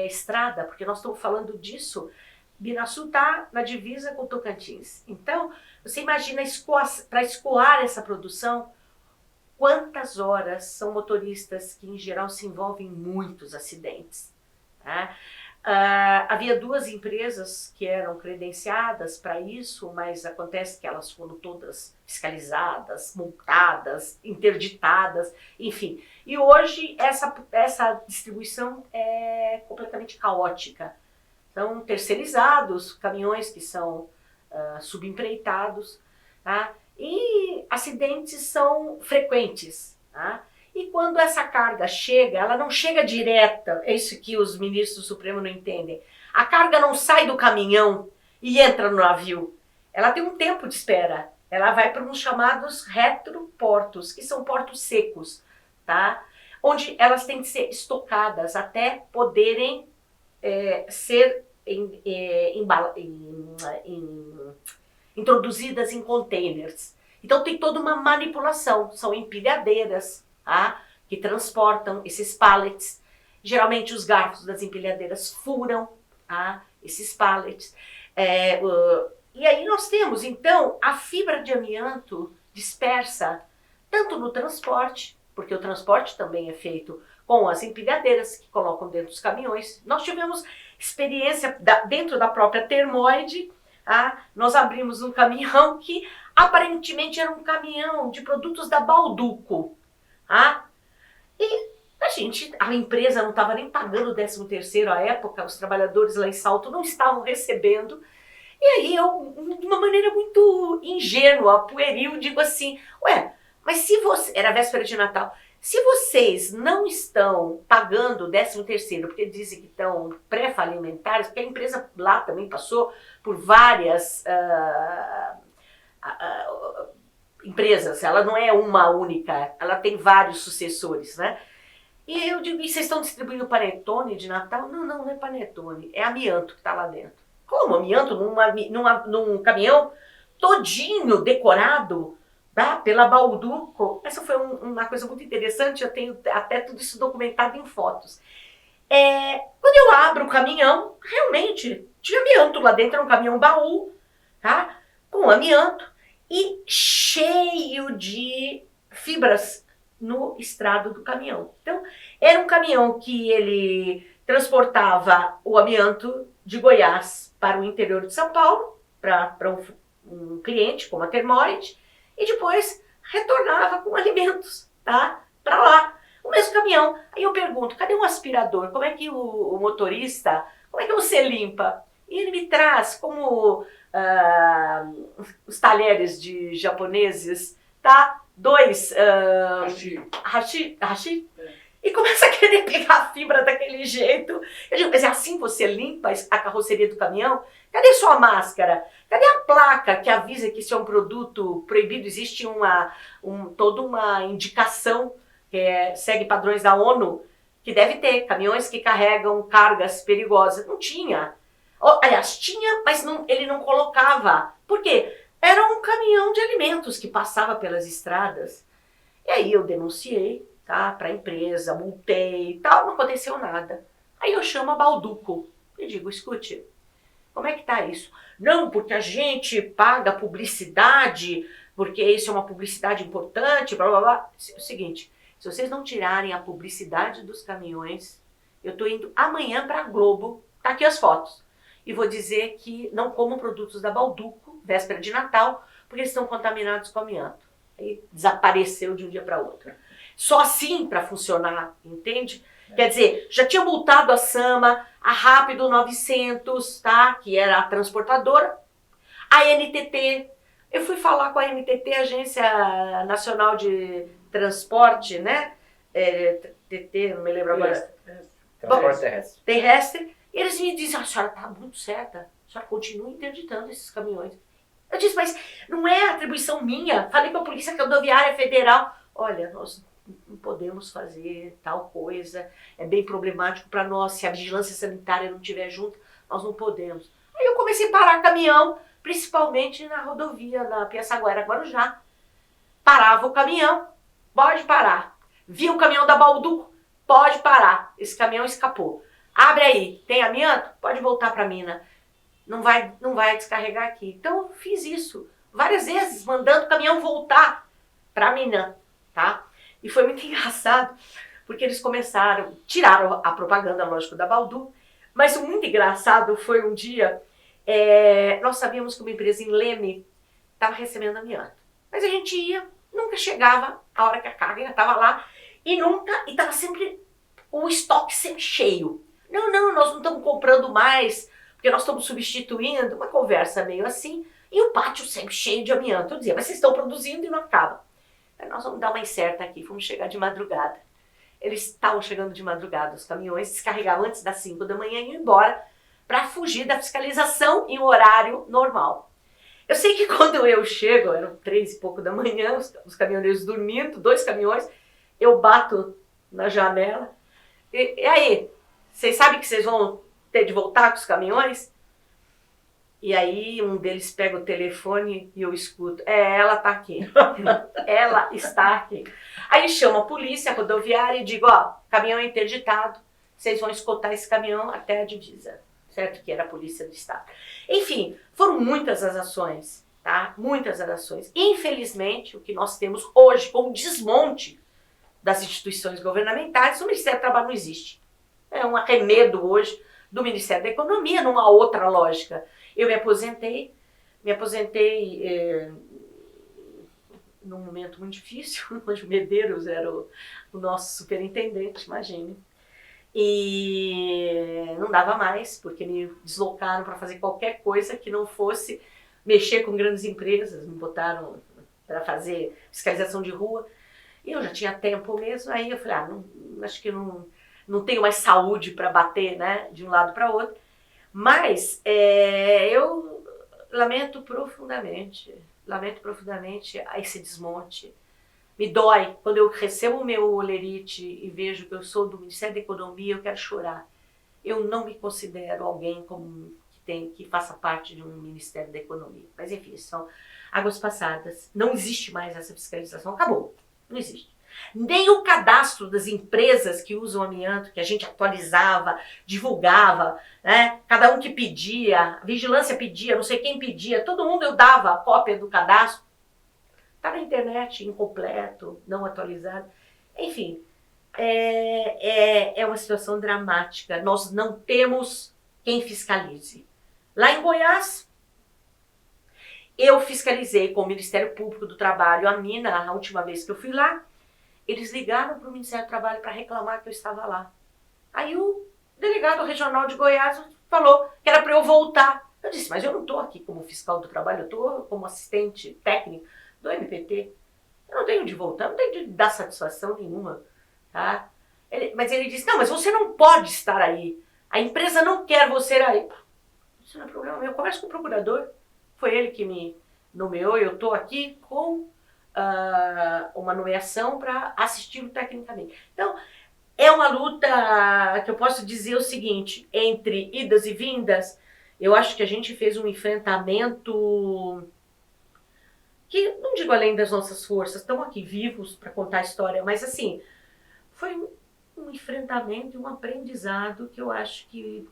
estrada, porque nós estamos falando disso. Minaçu está na divisa com Tocantins. Então, você imagina para escoar essa produção, quantas horas são motoristas que, em geral, se envolvem em muitos acidentes. Tá? Havia 2 empresas que eram credenciadas para isso, mas acontece que elas foram todas fiscalizadas, multadas, interditadas, enfim. E hoje essa distribuição é completamente caótica. São terceirizados, caminhões que são subempreitados, tá? E acidentes são frequentes. Tá? E quando essa carga chega, ela não chega direta, é isso que os ministros do Supremo não entendem. A carga não sai do caminhão e entra no navio. Ela tem um tempo de espera. Ela vai para uns chamados retroportos, que são portos secos, tá? Onde elas têm que ser estocadas até poderem ser introduzidas em containers. Então tem toda uma manipulação, são empilhadeiras, tá? Que transportam esses pallets. Geralmente os garfos das empilhadeiras furam, tá? Esses pallets. E aí nós temos então a fibra de amianto dispersa tanto no transporte, porque o transporte também é feito com as empilhadeiras que colocam dentro dos caminhões. Nós tivemos experiência dentro da própria Termoide. Nós abrimos um caminhão que aparentemente era um caminhão de produtos da Balduco. E a empresa não estava nem pagando o 13º à época, os trabalhadores lá em Salto não estavam recebendo. E aí eu, de uma maneira muito ingênua, pueril, digo assim, mas se você... Era véspera de Natal. Se vocês não estão pagando o 13º, porque dizem que estão pré-falimentares, porque a empresa lá também passou por várias empresas, ela não é uma única, ela tem vários sucessores, né? E eu digo, e vocês estão distribuindo panetone de Natal? Não é panetone, é amianto que está lá dentro. Como amianto? Num caminhão todinho decorado, tá? Pela Balduco. Essa foi uma coisa muito interessante, eu tenho até tudo isso documentado em fotos. Quando eu abro o caminhão, realmente tinha amianto lá dentro, era um caminhão baú, tá? Com amianto e cheio de fibras no estrado do caminhão. Então, era um caminhão que ele transportava o amianto de Goiás para o interior de São Paulo, para um cliente como a Termoide, e depois retornava com alimentos, tá? Para lá, o mesmo caminhão. Aí eu pergunto, cadê um aspirador? Como é que o motorista, como é que você limpa? E ele me traz como os talheres de japoneses, tá? 2 hashi, e começa a querer pegar a fibra daquele jeito. Eu digo, mas é assim você limpa a carroceria do caminhão? Cadê sua máscara? Cadê a placa que avisa que isso é um produto proibido? Existe toda uma indicação que segue padrões da ONU, que deve ter caminhões que carregam cargas perigosas. Não tinha. Aliás, tinha, mas ele não colocava. Por quê? Era um caminhão de alimentos que passava pelas estradas. E aí eu denunciei, tá, para a empresa, multei e tal, não aconteceu nada. Aí eu chamo a Bauducco e digo, escute, como é que tá isso? Não, porque a gente paga publicidade, porque isso é uma publicidade importante, blá blá blá. É o seguinte, se vocês não tirarem a publicidade dos caminhões, eu tô indo amanhã para a Globo, tá aqui as fotos, e vou dizer que não comam produtos da Bauducco, véspera de Natal, porque eles estão contaminados com amianto. Aí desapareceu de um dia para outro. Só assim para funcionar, entende? Quer dizer, já tinha multado a Sama, a Rápido 900, tá? Que era a transportadora, a NTT. Eu fui falar com a NTT, Agência Nacional de Transporte, né? TT, não me lembro agora. Transporte terrestre. Terrestre. E eles me dizem, a senhora está muito certa, a senhora continua interditando esses caminhões. Eu disse, mas não é atribuição minha. Falei com a Polícia Rodoviária Federal. Olha, nós não podemos fazer tal coisa. É bem problemático para nós. Se a vigilância sanitária não estiver junto, nós não podemos. Aí eu comecei a parar caminhão, principalmente na rodovia, na Piaçaguera, Guarujá. Parava o caminhão, pode parar. Via o caminhão da Bauducco, pode parar. Esse caminhão escapou. Abre aí, tem amianto? Pode voltar para a mina. Não vai descarregar aqui. Então eu fiz isso várias vezes, mandando o caminhão voltar para a mina, tá? E foi muito engraçado, porque eles tiraram a propaganda, lógico, da Bauducco, mas o muito engraçado foi um dia, nós sabíamos que uma empresa em Leme estava recebendo amianto, mas a gente ia, nunca chegava a hora que a carga estava lá, e estava sempre, o estoque sempre cheio. Não, nós não estamos comprando mais, porque nós estamos substituindo, uma conversa meio assim, e o pátio sempre cheio de amianto. Eu dizia, mas vocês estão produzindo e não acaba. Aí nós vamos dar uma incerta aqui, vamos chegar de madrugada. Eles estavam chegando de madrugada, os caminhões descarregavam antes das 5 da manhã e iam embora para fugir da fiscalização em horário normal. Eu sei que quando eu chego, eram 3 e pouco da manhã, os caminhoneiros dormindo, 2 caminhões, eu bato na janela, e aí, vocês sabem que vocês vão ter de voltar com os caminhões? E aí um deles pega o telefone e eu escuto, ela tá aqui, ela está aqui. Aí chama a polícia rodoviária e digo, caminhão é interditado, vocês vão escoltar esse caminhão até a divisa, certo? Que era a polícia do estado. Enfim, foram muitas as ações, tá? Muitas as ações. Infelizmente, o que nós temos hoje como desmonte das instituições governamentais, o Ministério do Trabalho não existe. É um arremedo hoje do Ministério da Economia numa outra lógica. Eu me aposentei num momento muito difícil, onde o Medeiros era o nosso superintendente, imagine. E não dava mais, porque me deslocaram para fazer qualquer coisa que não fosse mexer com grandes empresas, me botaram para fazer fiscalização de rua. E eu já tinha tempo mesmo, aí eu falei, acho que não tenho mais saúde para bater, né, de um lado para o outro. Mas eu lamento profundamente esse desmonte. Me dói. Quando eu recebo o meu olerite e vejo que eu sou do Ministério da Economia, eu quero chorar. Eu não me considero alguém que faça parte de um Ministério da Economia. Mas enfim, são águas passadas. Não existe mais essa fiscalização. Acabou. Não existe. Nem o cadastro das empresas que usam amianto, que a gente atualizava, divulgava, né? Cada um que pedia, a vigilância pedia, não sei quem pedia, todo mundo eu dava a cópia do cadastro. Está na internet, incompleto, não atualizado. Enfim, é uma situação dramática. Nós não temos quem fiscalize. Lá em Goiás, eu fiscalizei com o Ministério Público do Trabalho a mina, a última vez que eu fui lá. Eles ligaram para o Ministério do Trabalho para reclamar que eu estava lá. Aí o delegado regional de Goiás falou que era para eu voltar. Eu disse, mas eu não estou aqui como fiscal do trabalho, eu estou como assistente técnico do MPT. Eu não tenho de voltar, não tenho de dar satisfação nenhuma. Tá? Mas ele disse, não, mas você não pode estar aí. A empresa não quer você aí. Isso não é problema meu. Eu converso com o procurador. Foi ele que me nomeou. Eu estou aqui com uma nomeação para assisti-lo tecnicamente. Então, é uma luta que eu posso dizer o seguinte, entre idas e vindas, eu acho que a gente fez um enfrentamento que, não digo além das nossas forças, estamos aqui vivos para contar a história, mas assim, foi um enfrentamento e um aprendizado que eu acho que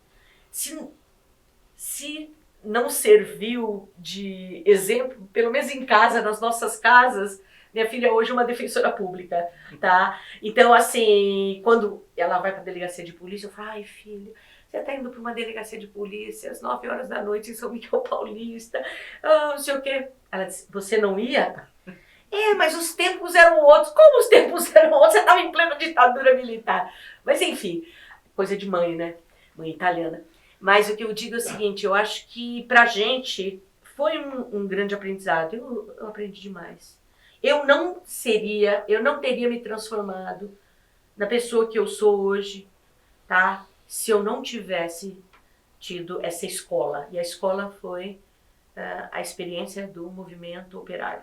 se não serviu de exemplo, pelo menos em casa, nas nossas casas, minha filha hoje é uma defensora pública, tá? Então, assim, quando ela vai para a delegacia de polícia, eu falo, ai, filho, você está indo para uma delegacia de polícia às 9 horas da noite em São Miguel Paulista, não sei o quê. Ela disse, você não ia? Mas os tempos eram outros. Como os tempos eram outros? Você estava em plena ditadura militar. Mas, enfim, coisa de mãe, né? Mãe italiana. Mas o que eu digo é o seguinte, eu acho que pra gente foi um grande aprendizado. Eu aprendi demais. Eu não teria me transformado na pessoa que eu sou hoje, tá? Se eu não tivesse tido essa escola. E a escola foi a experiência do movimento operário,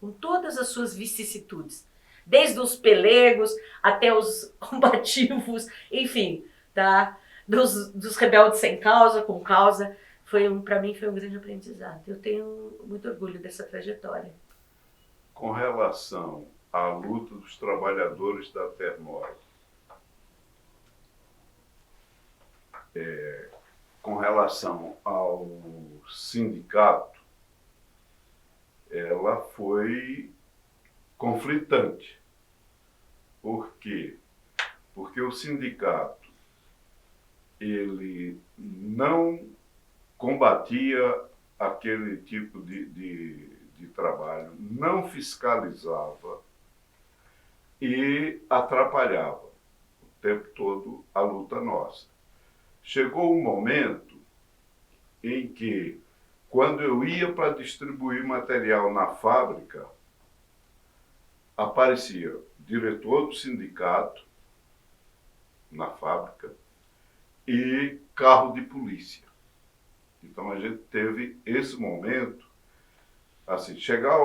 com todas as suas vicissitudes. Desde os pelegos até os combativos, enfim, tá? Dos rebeldes sem causa, com causa, para mim foi um grande aprendizado. Eu tenho muito orgulho dessa trajetória. Com relação à luta dos trabalhadores da Termóide, com relação ao sindicato, ela foi conflitante. Por quê? Porque o sindicato ele não combatia aquele tipo de trabalho, não fiscalizava e atrapalhava o tempo todo a luta nossa. Chegou um momento em que, quando eu ia para distribuir material na fábrica, aparecia o diretor do sindicato na fábrica e carro de polícia. Então a gente teve esse momento, assim, chegamos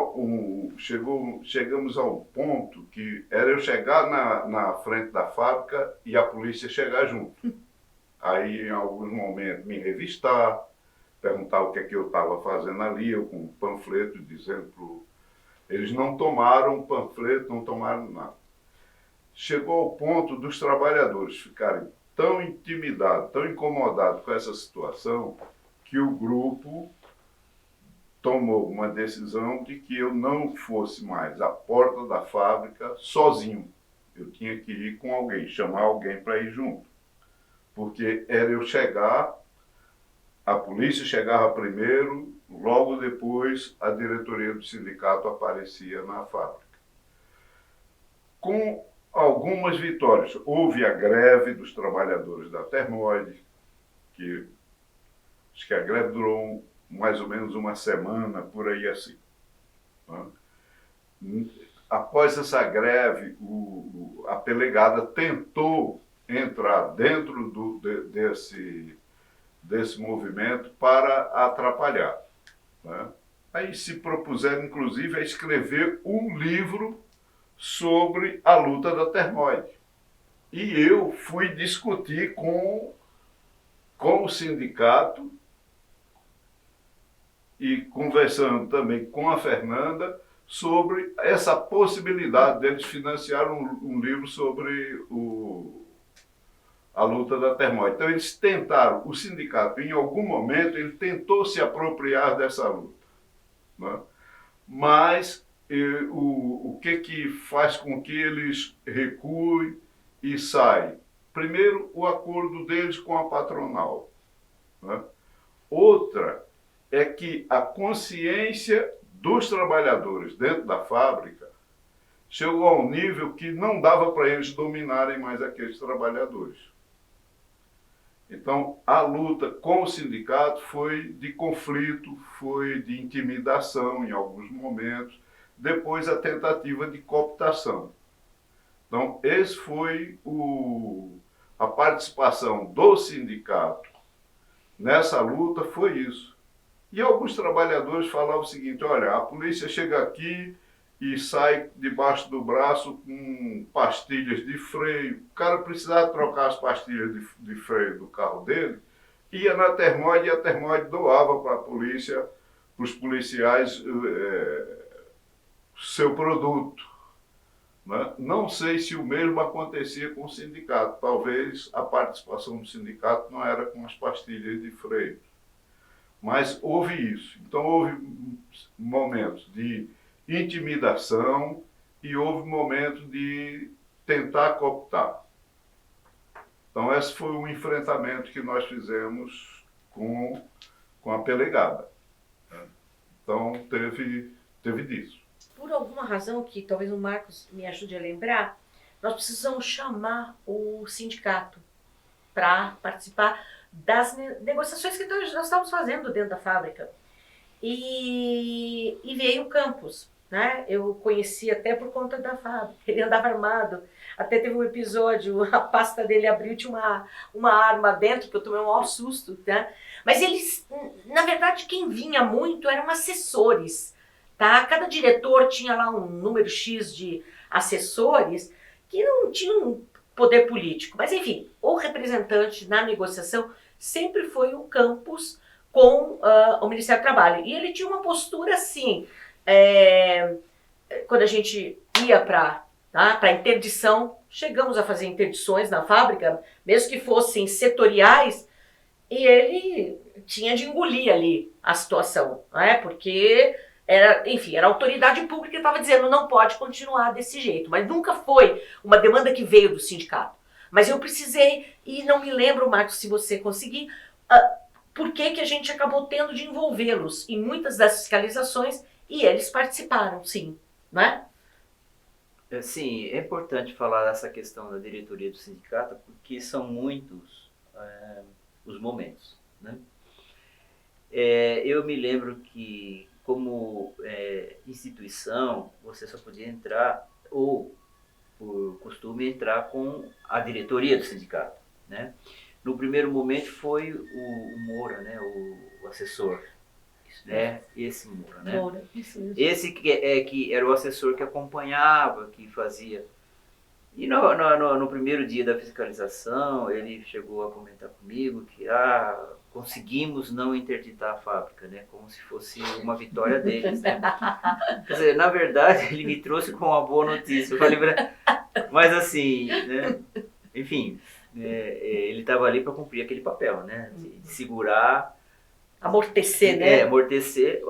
a um ponto que era eu chegar na frente da fábrica e a polícia chegar junto. Aí, em alguns momentos, me revistar, perguntar o que é que eu estava fazendo ali, eu com um panfleto dizendo eles não tomaram o panfleto, não tomaram nada. Chegou ao ponto dos trabalhadores ficarem tão intimidados, tão incomodados com essa situação, que o grupo tomou uma decisão de que eu não fosse mais à porta da fábrica sozinho. Eu tinha que ir com alguém, chamar alguém para ir junto. Porque era eu chegar, a polícia chegava primeiro, logo depois a diretoria do sindicato aparecia na fábrica. Com algumas vitórias. Houve a greve dos trabalhadores da Termóide, que acho que a greve durou mais ou menos uma semana, por aí assim. Após essa greve, a Pelegada tentou entrar dentro desse movimento para atrapalhar. Né? Aí se propuseram, inclusive, a escrever um livro sobre a luta da Termóide. E eu fui discutir com o sindicato e conversando também com a Fernanda sobre essa possibilidade deles financiar um livro sobre a luta da Termóide. Então eles tentaram, o sindicato em algum momento ele tentou se apropriar dessa luta, né? Mas o que faz com que eles recuem e saiam? Primeiro, o acordo deles com a patronal, né? Outra é que a consciência dos trabalhadores dentro da fábrica chegou a um nível que não dava para eles dominarem mais aqueles trabalhadores. Então, a luta com o sindicato foi de conflito, foi de intimidação em alguns momentos, depois a tentativa de cooptação. Então, esse foi a participação do sindicato nessa luta, foi isso. E alguns trabalhadores falavam o seguinte: olha, a polícia chega aqui e sai debaixo do braço com pastilhas de freio. O cara precisava trocar as pastilhas de freio do carro dele, ia na Termoide e a Termoide doava para a polícia, para os policiais, seu produto. Né? Não sei se o mesmo acontecia com o sindicato. Talvez a participação do sindicato não era com as pastilhas de freio. Mas houve isso. Então houve momentos de intimidação e houve momentos de tentar cooptar. Então esse foi um enfrentamento que nós fizemos com a pelegada. Então teve disso. Por alguma razão que talvez o Marcos me ajude a lembrar, nós precisamos chamar o sindicato para participar das negociações que nós estávamos fazendo dentro da fábrica. E veio o Campos, né? Eu conheci até por conta da fábrica, ele andava armado. Até teve um episódio, a pasta dele abriu, tinha uma arma dentro, que eu tomei um maior susto, né? Mas eles, na verdade, quem vinha muito eram assessores, tá? Cada diretor tinha lá um número X de assessores que não tinham poder político. Mas, enfim, o representante na negociação sempre foi o Campos com o Ministério do Trabalho. E ele tinha uma postura assim, quando a gente ia para interdição, chegamos a fazer interdições na fábrica, mesmo que fossem setoriais, e ele tinha de engolir ali a situação, né? Porque era a autoridade pública que estava dizendo não pode continuar desse jeito, mas nunca foi uma demanda que veio do sindicato. Mas eu precisei, e não me lembro, Marcos, se você conseguir, por que a gente acabou tendo de envolvê-los em muitas das fiscalizações, e eles participaram, sim, não é? Sim, é importante falar dessa questão da diretoria do sindicato, porque são muitos os momentos, né? Eu me lembro que, como instituição, você só podia entrar, ou por costume, entrar com a diretoria do sindicato, né? No primeiro momento foi o Moura, né? O assessor, né? Esse Moura, né? Moura, isso. Esse que era o assessor que acompanhava, que fazia. E no primeiro dia da fiscalização, ele chegou a comentar comigo que conseguimos não interditar a fábrica, né? Como se fosse uma vitória deles, né? Quer dizer, na verdade, ele me trouxe com uma boa notícia. Eu falei, mas assim, né? Enfim, ele estava ali para cumprir aquele papel, né? De segurar... Amortecer, né? Amortecer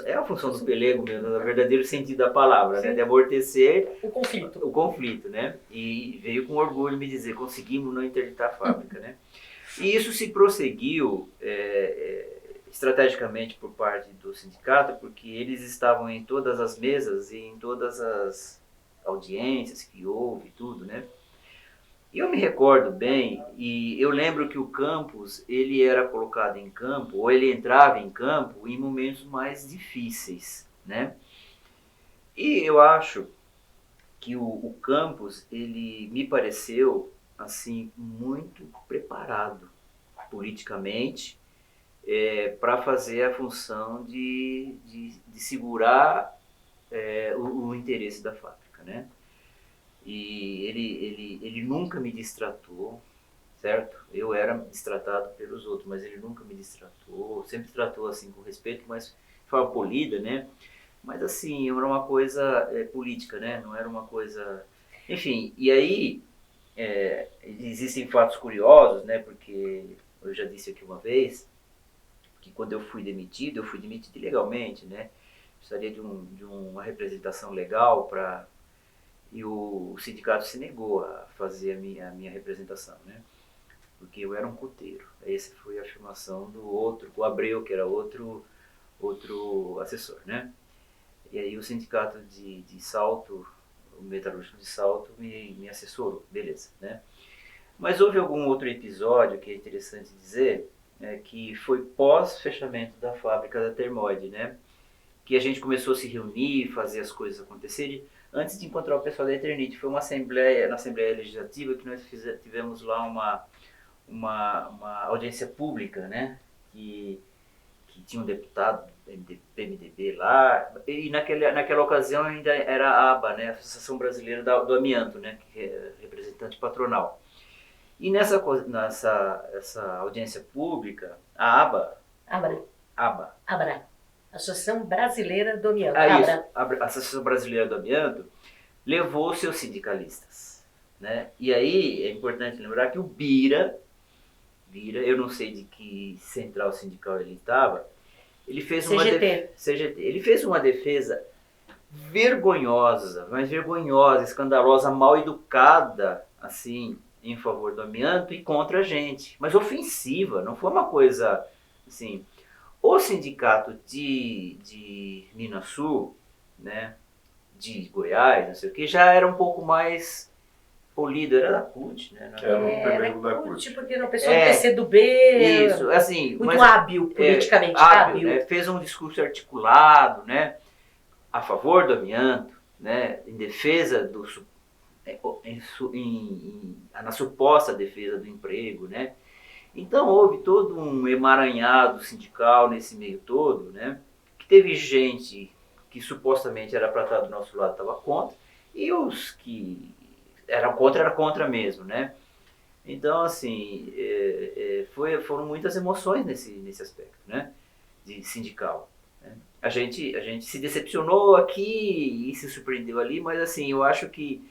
é a função do pelego mesmo, no verdadeiro sentido da palavra, né? De amortecer o conflito, né? E veio com orgulho me dizer, conseguimos não interditar a fábrica, né? E isso se prosseguiu estrategicamente por parte do sindicato, porque eles estavam em todas as mesas e em todas as audiências que houve, tudo, né? E eu me recordo bem, e eu lembro que o Campos, ele era colocado em campo, ou ele entrava em campo em momentos mais difíceis, né? E eu acho que o Campos, ele me pareceu, assim, muito preparado politicamente para fazer a função de segurar o interesse da fábrica, né? E ele nunca me distratou, certo? Eu era distratado pelos outros, mas ele nunca me distratou, sempre tratou assim com respeito, mas de forma polida, né? Mas assim, era uma coisa política, né? Não era uma coisa... Enfim, e aí existem fatos curiosos, né? Porque eu já disse aqui uma vez que quando eu fui demitido ilegalmente, né? Precisaria de uma representação legal para... E o sindicato se negou a fazer a minha representação, né? Porque eu era um coteiro. Essa foi a afirmação do outro, o Abreu, que era outro assessor, né? E aí o sindicato de Salto, o metalúrgico de Salto, me assessorou, beleza, né? Mas houve algum outro episódio que é interessante dizer, que foi pós-fechamento da fábrica da Termoide, né? Que a gente começou a se reunir, fazer as coisas acontecerem. antes de encontrar o pessoal da Eternit. Foi uma assembleia, na Assembleia Legislativa, que nós tivemos lá uma audiência pública, né? Que tinha um deputado do PMDB lá, e naquela ocasião ainda era a ABA, né? A Associação Brasileira do Amianto, né? Que é representante patronal. E nessa audiência pública, a ABA... ABRA. Associação Brasileira do Amianto. Isso, a Associação Brasileira do Amianto levou seus sindicalistas, né? E aí é importante lembrar que o Bira, eu não sei de que central sindical ele estava, ele fez CGT. Ele fez uma defesa vergonhosa, mas vergonhosa, escandalosa, mal educada, assim, em favor do amianto e contra a gente, mas ofensiva, não foi uma coisa assim. O sindicato de Minas Sul, né, de Goiás, não sei o que, já era um pouco mais polido, era da CUT, né? Era o primeiro da CUT. Porque era uma pessoa do PCdoB, isso, assim, muito hábil, politicamente hábil. Fez um discurso articulado, né, a favor do amianto, né, em defesa na suposta defesa do emprego, né? Então houve todo um emaranhado sindical nesse meio todo, né? Que teve gente que supostamente era para estar do nosso lado estava contra, e os que eram contra mesmo, né? Então, assim, foram muitas emoções nesse aspecto, né? De sindical. Né? A gente se decepcionou aqui e se surpreendeu ali, mas assim, eu acho que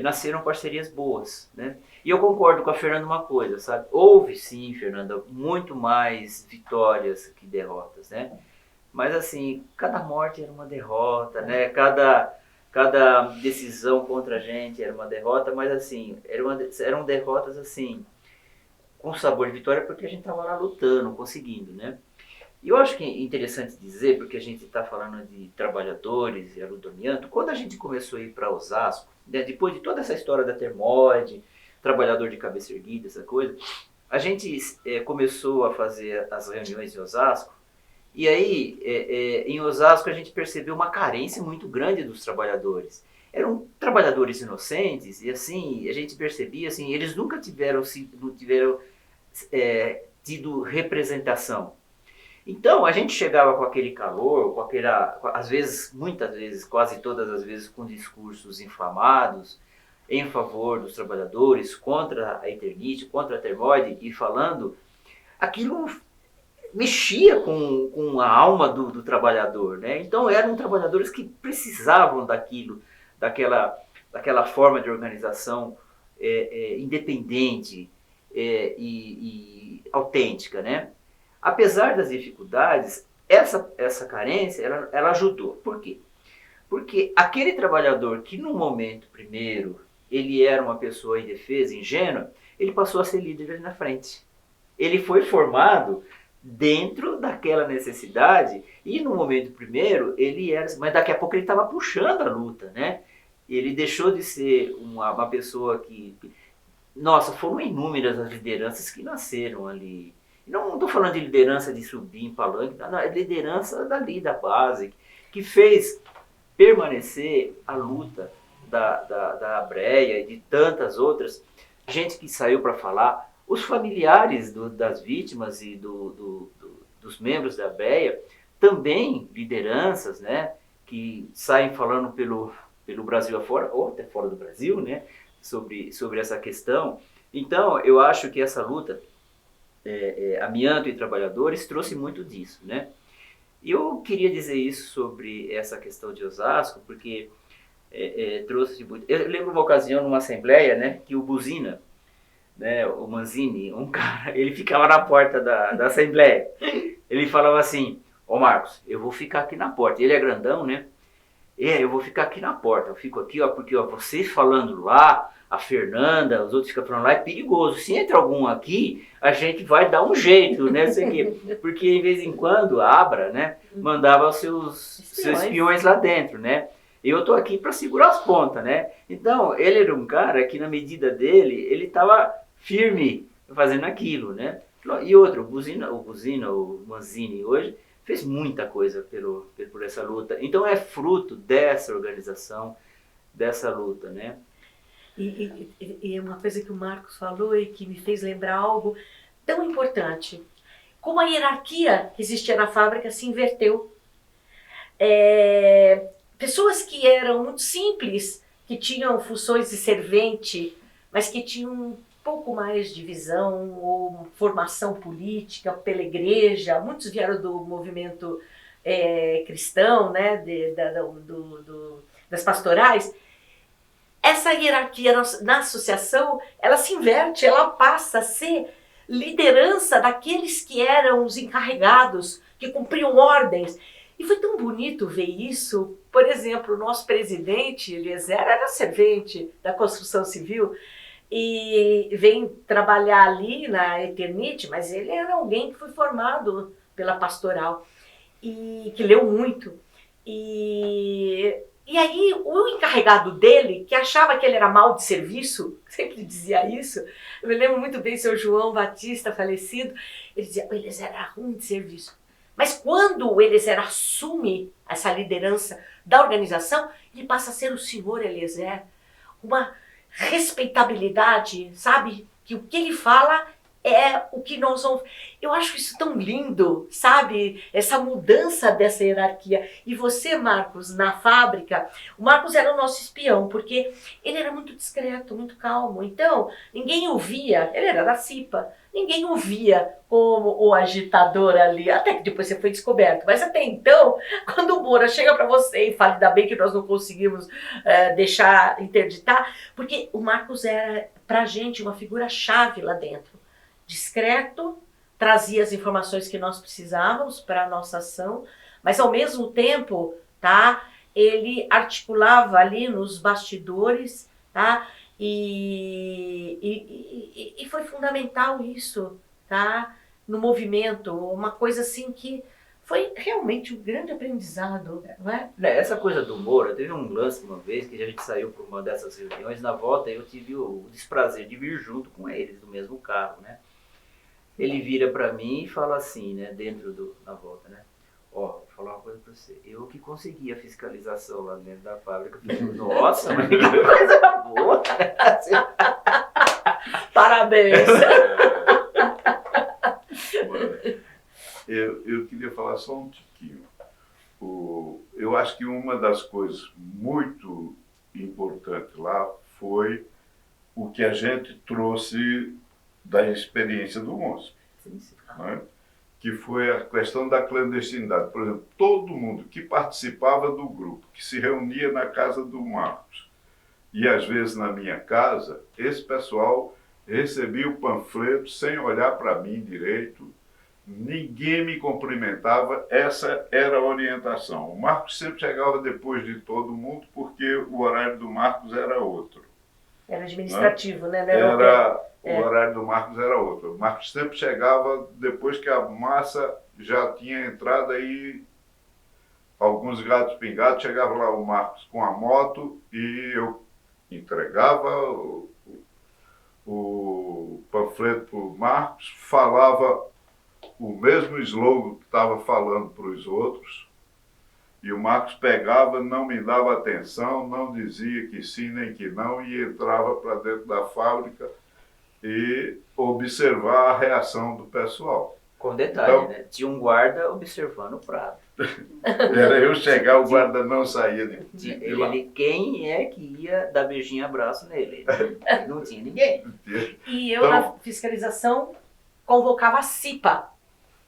nasceram parcerias boas, né? E eu concordo com a Fernanda uma coisa, sabe? Houve sim, Fernanda, muito mais vitórias que derrotas, né? Mas assim, cada morte era uma derrota, né? Cada decisão contra a gente era uma derrota, mas assim, eram derrotas assim, com sabor de vitória, porque a gente estava lá lutando, conseguindo, né? E eu acho que é interessante dizer, porque a gente está falando de trabalhadores e a luta do amianto, quando a gente começou a ir para Osasco, né, depois de toda essa história da Termoide, trabalhador de cabeça erguida, essa coisa, a gente começou a fazer as reuniões em Osasco, e aí em Osasco a gente percebeu uma carência muito grande dos trabalhadores. Eram trabalhadores inocentes, e assim, a gente percebia, assim, eles nunca tiveram tido representação. Então, a gente chegava com aquele calor, às vezes, muitas vezes, quase todas as vezes, com discursos inflamados em favor dos trabalhadores, contra a Eternit, contra a Termoide, e falando, aquilo mexia com a alma do trabalhador, né? Então, eram trabalhadores que precisavam daquela forma de organização independente e autêntica, né? Apesar das dificuldades, essa carência, ela ajudou. Por quê? Porque aquele trabalhador que no momento primeiro, ele era uma pessoa indefesa, ingênua, ele passou a ser líder ali na frente. Ele foi formado dentro daquela necessidade e no momento primeiro, ele era... Mas daqui a pouco ele estava puxando a luta, né? Ele deixou de ser uma pessoa que... Nossa, foram inúmeras as lideranças que nasceram ali. Não estou falando de liderança de subir em palanque, não, é liderança dali, da base, que fez permanecer a luta da Abreia e de tantas outras, gente que saiu para falar, os familiares das vítimas e dos membros da Abreia, também lideranças, né, que saem falando pelo Brasil afora, ou até fora do Brasil, né, sobre essa questão. Então, eu acho que essa luta amianto e trabalhadores trouxe muito disso, né? E eu queria dizer isso sobre essa questão de Osasco, porque trouxe muito... Eu lembro uma ocasião numa assembleia, né, que o Buzina, né, o Manzini, um cara, ele ficava na porta da assembleia, ele falava assim, ô Marcos, eu vou ficar aqui na porta, ele é grandão, né? Eu vou ficar aqui na porta, eu fico aqui, ó, porque ó, vocês falando lá, a Fernanda, os outros ficam falando lá, é perigoso. Se entra algum aqui, a gente vai dar um jeito, né? Sei quê. Porque de vez em quando a Abra, né, mandava os seus espiões lá dentro, né? E eu tô aqui para segurar as pontas, né? Então, ele era um cara que na medida dele, ele estava firme fazendo aquilo, né? E outro, o Manzini hoje, fez muita coisa por essa luta. Então é fruto dessa organização, dessa luta, né? E uma coisa que o Marcos falou e que me fez lembrar algo tão importante. Como a hierarquia que existia na fábrica se inverteu. Pessoas que eram muito simples, que tinham funções de servente, mas que tinham um pouco mais de visão ou formação política pela igreja, muitos vieram do movimento cristão, né, das pastorais. Essa hierarquia na associação, ela se inverte, ela passa a ser liderança daqueles que eram os encarregados, que cumpriam ordens. E foi tão bonito ver isso. Por exemplo, o nosso presidente, Eliezer, era servente da construção civil e vem trabalhar ali na Eternite, mas ele era alguém que foi formado pela pastoral e que leu muito. E aí o encarregado dele, que achava que ele era mal de serviço, sempre dizia isso, eu me lembro muito bem, seu João Batista, falecido, ele dizia, o Eliezer era ruim de serviço. Mas quando o Eliezer assume essa liderança da organização, ele passa a ser o senhor Eliezer, uma respeitabilidade, sabe? Que o que ele fala é o que nós vamos... Eu acho isso tão lindo, sabe? Essa mudança dessa hierarquia. E você, Marcos, na fábrica, o Marcos era o nosso espião, porque ele era muito discreto, muito calmo. Então, ninguém o via, ele era da CIPA, ninguém o via como o agitador ali, até que depois você foi descoberto. Mas até então, quando o Moura chega para você e fala, ainda bem que nós não conseguimos deixar interditar, porque o Marcos era, pra gente, uma figura-chave lá dentro. Discreto, trazia as informações que nós precisávamos para a nossa ação, mas ao mesmo tempo, tá, ele articulava ali nos bastidores, tá, e foi fundamental isso, tá, no movimento, uma coisa assim que foi realmente um grande aprendizado, não é? Essa coisa do Moura, teve um lance uma vez que a gente saiu para uma dessas reuniões, na volta eu tive o desprazer de vir junto com eles, no mesmo carro, né? Ele vira para mim e fala assim, né, na volta, né? Ó, vou falar uma coisa para você. Eu que consegui a fiscalização lá dentro da fábrica. Eu falei, nossa, mas que coisa boa. Parabéns. Eu queria falar só um tiquinho. Eu acho que uma das coisas muito importantes lá foi o que a gente trouxe da experiência do MOSP, né? Que foi a questão da clandestinidade. Por exemplo, todo mundo que participava do grupo, que se reunia na casa do Marcos, e às vezes na minha casa, esse pessoal recebia o panfleto sem olhar para mim direito, ninguém me cumprimentava, essa era a orientação. O Marcos sempre chegava depois de todo mundo, porque o horário do Marcos era outro. Era administrativo, né? O horário do Marcos era outro. O Marcos sempre chegava depois que a massa já tinha entrado, aí alguns gatos pingados, chegava lá o Marcos com a moto e eu entregava o panfleto para o Marcos, falava o mesmo slogan que estava falando para os outros, e o Marcos pegava, não me dava atenção, não dizia que sim nem que não, e entrava para dentro da fábrica e observar a reação do pessoal. Com detalhe, então, né? Tinha um guarda observando o prato. Era eu chegar, o guarda não saía de lá. Quem é que ia dar beijinho e abraço nele? Não tinha ninguém. E eu, na fiscalização, convocava a CIPA.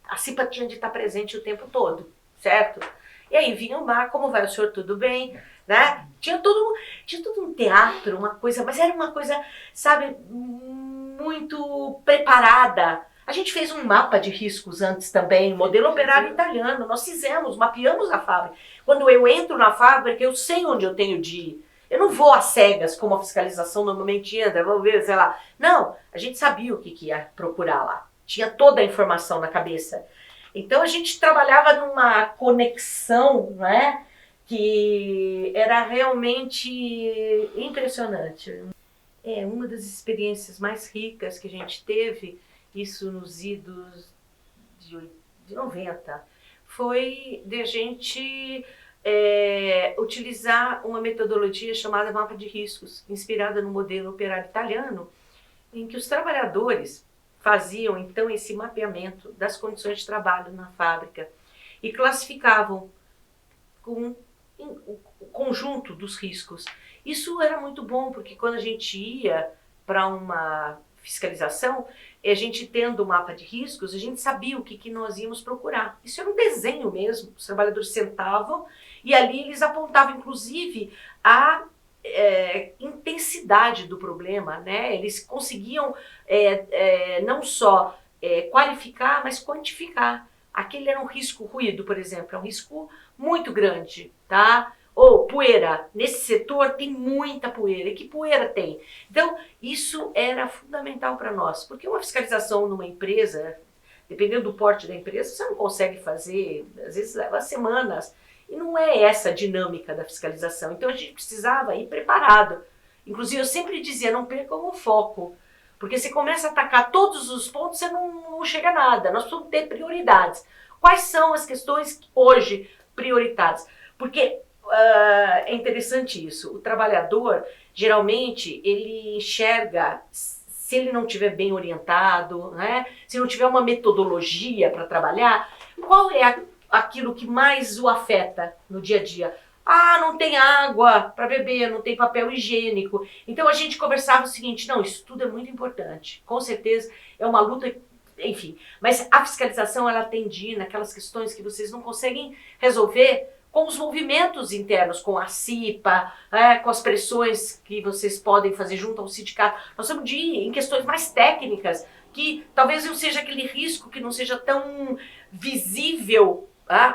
A CIPA tinha de estar presente o tempo todo, certo? E aí vinha o Mar, como vai o senhor, tudo bem? Né? Tinha todo um teatro, uma coisa, mas era uma coisa, sabe, muito preparada. A gente fez um mapa de riscos antes também, modelo operário italiano, nós fizemos, mapeamos a fábrica. Quando eu entro na fábrica, eu sei onde eu tenho de ir. Eu não vou às cegas, como a fiscalização normalmente entra, vamos ver, sei lá. Não, a gente sabia o que ia procurar lá. Tinha toda a informação na cabeça. Então a gente trabalhava numa conexão, né, que era realmente impressionante. É uma das experiências mais ricas que a gente teve, isso nos idos de 90, foi de a gente utilizar uma metodologia chamada mapa de riscos, inspirada no modelo operário italiano, em que os trabalhadores faziam então esse mapeamento das condições de trabalho na fábrica e classificavam com o conjunto dos riscos. Isso era muito bom, porque quando a gente ia para uma fiscalização, a gente tendo o mapa de riscos, a gente sabia o que nós íamos procurar. Isso era um desenho mesmo, os trabalhadores sentavam e ali eles apontavam inclusive a intensidade do problema, né? Eles conseguiam não só qualificar, mas quantificar. Aquele era um risco, ruído, por exemplo, é um risco muito grande, tá? Ou poeira, nesse setor tem muita poeira. E que poeira tem? Então, isso era fundamental para nós, porque uma fiscalização numa empresa, dependendo do porte da empresa, você não consegue fazer, às vezes leva semanas. E não é essa a dinâmica da fiscalização. Então, a gente precisava ir preparado. Inclusive, eu sempre dizia, não percam o foco. Porque você começa a atacar todos os pontos, você não chega a nada. Nós precisamos ter prioridades. Quais são as questões hoje prioritárias? Porque é interessante isso. O trabalhador, geralmente, ele enxerga, se ele não estiver bem orientado, né? Se não tiver uma metodologia para trabalhar, qual é aquilo que mais o afeta no dia a dia? Ah, não tem água para beber, não tem papel higiênico. Então a gente conversava o seguinte, não, isso tudo é muito importante. Com certeza é uma luta, enfim. Mas a fiscalização, ela atendia naquelas questões que vocês não conseguem resolver com os movimentos internos, com a CIPA, com as pressões que vocês podem fazer junto ao sindicato. Nós estamos em questões mais técnicas, que talvez não seja aquele risco que não seja tão visível,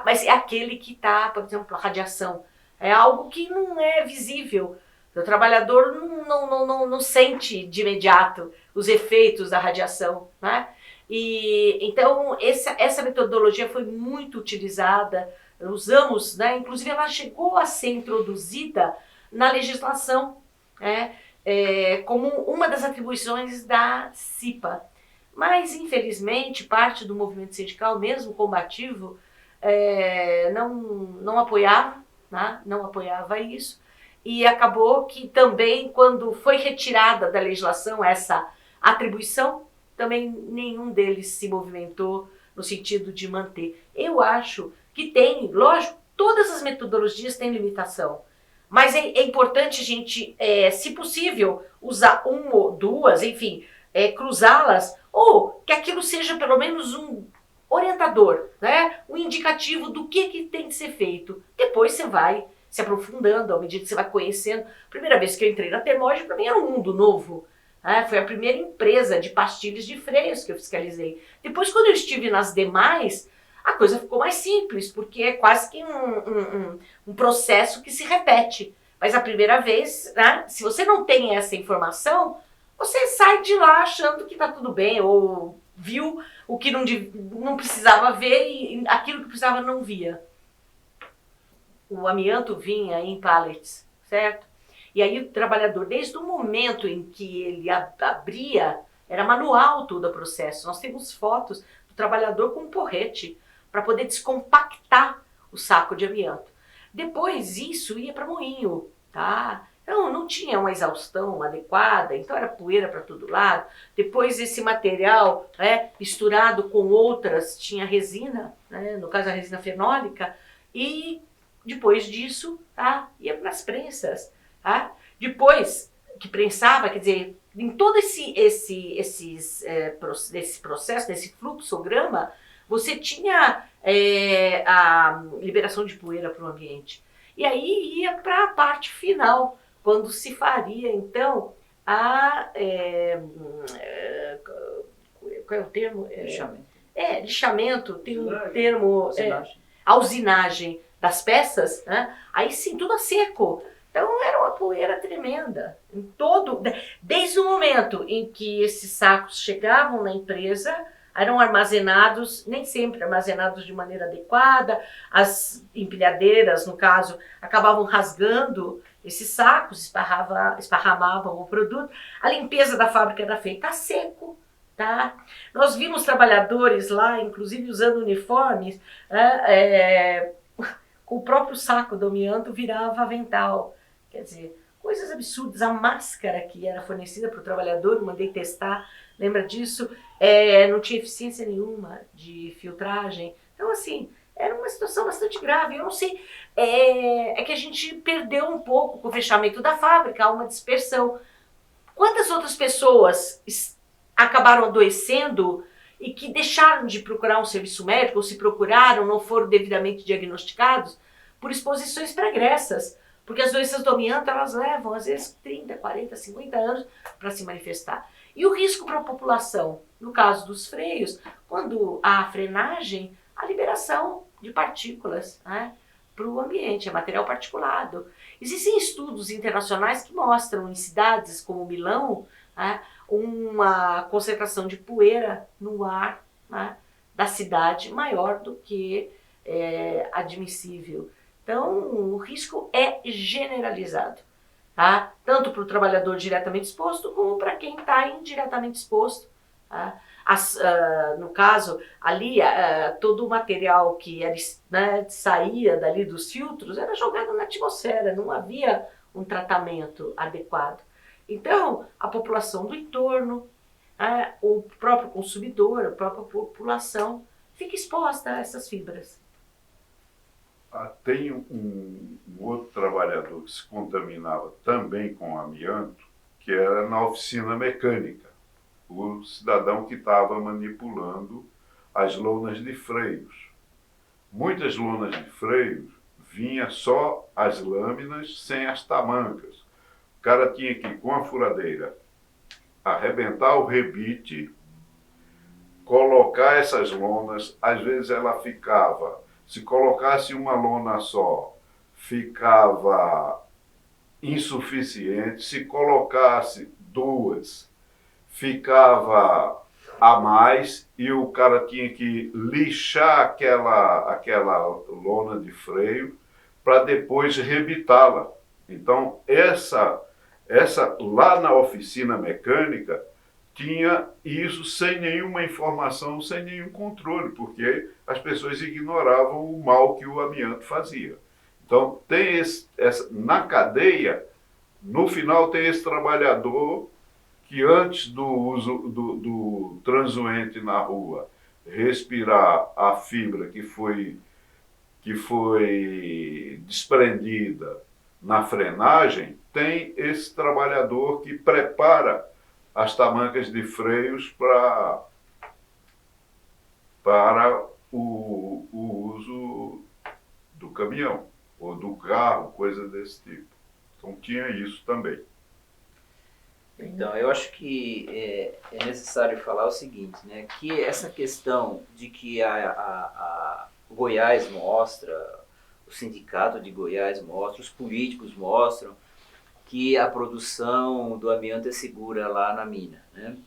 mas é aquele que está, por exemplo, a radiação. É algo que não é visível. O trabalhador não sente de imediato os efeitos da radiação, né? E então essa metodologia foi muito utilizada, usamos, né? Inclusive ela chegou a ser introduzida na legislação, né? Como uma das atribuições da CIPA. Mas, infelizmente, parte do movimento sindical, mesmo combativo, não apoiava, né? Não apoiava isso, e acabou que também, quando foi retirada da legislação essa atribuição, também nenhum deles se movimentou no sentido de manter. Eu acho que tem, lógico, todas as metodologias têm limitação, mas é importante a gente, se possível, usar uma ou duas, enfim, cruzá-las, ou que aquilo seja pelo menos um orientador, né? Um indicativo do que tem que ser feito. Depois você vai se aprofundando à medida que você vai conhecendo. A primeira vez que eu entrei na Termóide, para mim era um mundo novo. Foi a primeira empresa de pastilhas de freios que eu fiscalizei. Depois, quando eu estive nas demais, a coisa ficou mais simples, porque é quase que um processo que se repete. Mas a primeira vez, né, se você não tem essa informação, você sai de lá achando que está tudo bem, ou viu o que não precisava ver e aquilo que precisava não via. O amianto vinha em pallets, certo? E aí o trabalhador, desde o momento em que ele abria, era manual todo o processo. Nós temos fotos do trabalhador com um porrete para poder descompactar o saco de amianto. Depois isso ia para moinho, tá? Então não tinha uma exaustão adequada, então era poeira para todo lado. Depois esse material, misturado com outras, tinha resina, né? No caso a resina fenólica, e depois disso, tá? Ia para as prensas. Tá? Depois que prensava, quer dizer, em todo esse processo, nesse fluxograma, você tinha a liberação de poeira para o ambiente. E aí ia para a parte final, quando se faria, então, qual é o termo? Lixamento. Lixamento, tem um termo, alzinagem das peças, né? Aí sim, tudo a seco. Então era uma poeira tremenda, desde o momento em que esses sacos chegavam na empresa, eram armazenados, nem sempre armazenados de maneira adequada, as empilhadeiras, no caso, acabavam rasgando esses sacos, esparramavam o produto, a limpeza da fábrica era feita a seco. Tá? Nós vimos trabalhadores lá, inclusive usando uniformes, o próprio saco do amianto virava avental. Quer dizer, coisas absurdas. A máscara que era fornecida para o trabalhador, mandei testar, lembra disso? Não tinha eficiência nenhuma de filtragem. Então, assim, era uma situação bastante grave. Eu não sei, é que a gente perdeu um pouco com o fechamento da fábrica, há uma dispersão. Quantas outras pessoas acabaram adoecendo e que deixaram de procurar um serviço médico, ou se procuraram, não foram devidamente diagnosticados, por exposições pregressas? Porque as doenças do amianto, elas levam, às vezes, 30, 40, 50 anos para se manifestar. E o risco para a população? No caso dos freios, quando há frenagem, a liberação de partículas, né, para o ambiente, é material particulado. Existem estudos internacionais que mostram em cidades como Milão, né, uma concentração de poeira no ar, né, da cidade maior do que admissível. Então, o risco é generalizado, tá? Tanto para o trabalhador diretamente exposto, como para quem está indiretamente exposto. Tá? No caso, ali, todo o material que era, né, saía dali dos filtros era jogado na atmosfera, não havia um tratamento adequado. Então, a população do entorno, o próprio consumidor, a própria população fica exposta a essas fibras. Tem um outro trabalhador que se contaminava também com amianto, que era na oficina mecânica, o cidadão que estava manipulando as lonas de freios. Muitas lonas de freios vinha só as lâminas sem as tamancas. O cara tinha que, com a furadeira, arrebentar o rebite, colocar essas lonas, às vezes ela ficava, se colocasse uma lona só, ficava insuficiente, se colocasse duas, ficava a mais e o cara tinha que lixar aquela lona de freio para depois rebitá-la. Então, essa lá na oficina mecânica tinha isso sem nenhuma informação, sem nenhum controle, porque as pessoas ignoravam o mal que o amianto fazia. Então, tem na cadeia, no final tem esse trabalhador que antes do uso do transuente na rua respirar a fibra que foi desprendida na frenagem, tem esse trabalhador que prepara as tamancas de freios para o uso do caminhão ou do carro, coisa desse tipo. Então tinha isso também. Então, eu acho que é necessário falar o seguinte, né, que essa questão de que a Goiás mostra, o sindicato de Goiás mostra, os políticos mostram que a produção do amianto é segura lá na mina, né?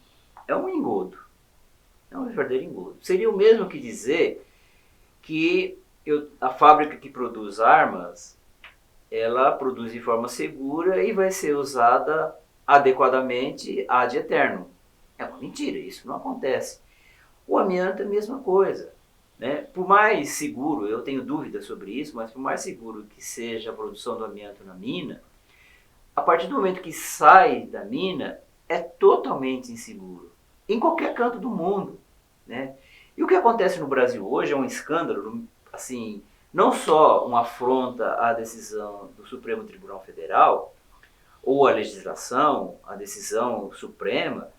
É um engodo, é um verdadeiro engodo. Seria o mesmo que dizer que a fábrica que produz armas, ela produz de forma segura e vai ser usada adequadamente ad eterno. É uma mentira, isso não acontece. O amianto é a mesma coisa, né? Por mais seguro, eu tenho dúvidas sobre isso, mas por mais seguro que seja a produção do amianto na mina, a partir do momento que sai da mina, é totalmente inseguro, em qualquer canto do mundo, né? E o que acontece no Brasil hoje é um escândalo, assim, não só uma afronta à decisão do Supremo Tribunal Federal, ou a legislação, a decisão suprema,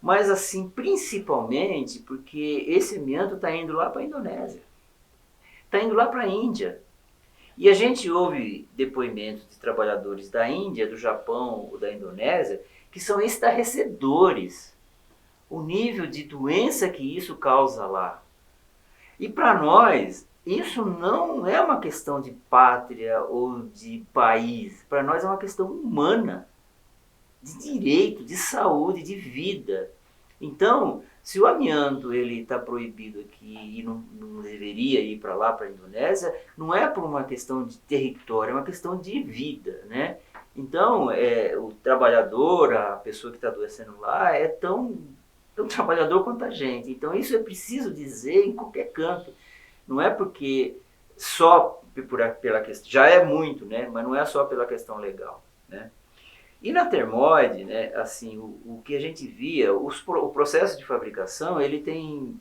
mas assim, principalmente porque esse amianto está indo lá para a Indonésia, está indo lá para a Índia. E a gente ouve depoimentos de trabalhadores da Índia, do Japão ou da Indonésia, que são estarrecedores, o nível de doença que isso causa lá. E para nós, isso não é uma questão de pátria ou de país, para nós é uma questão humana, de direito, de saúde, de vida. Então, se o amianto está proibido aqui e não deveria ir para lá, para a Indonésia, não é por uma questão de território, é uma questão de vida, né? Então, o trabalhador, a pessoa que está adoecendo lá, é tão trabalhador quanto a gente. Então, isso é preciso dizer em qualquer canto. Não é porque só pela questão, já é muito, né? Mas não é só pela questão legal, né? E na Termoide, né, assim, o que a gente via, o processo de fabricação, ele tem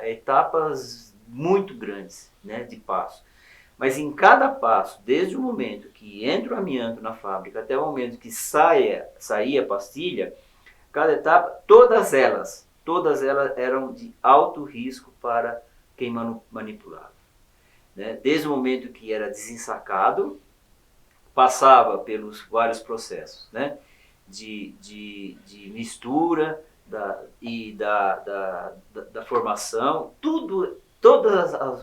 etapas muito grandes, né, de passo. Mas em cada passo, desde o momento que entra o amianto na fábrica até o momento que saía a pastilha, cada etapa, todas elas eram de alto risco para quem manipulava, né? Desde o momento que era desensacado, passava pelos vários processos, né, de mistura da formação, todos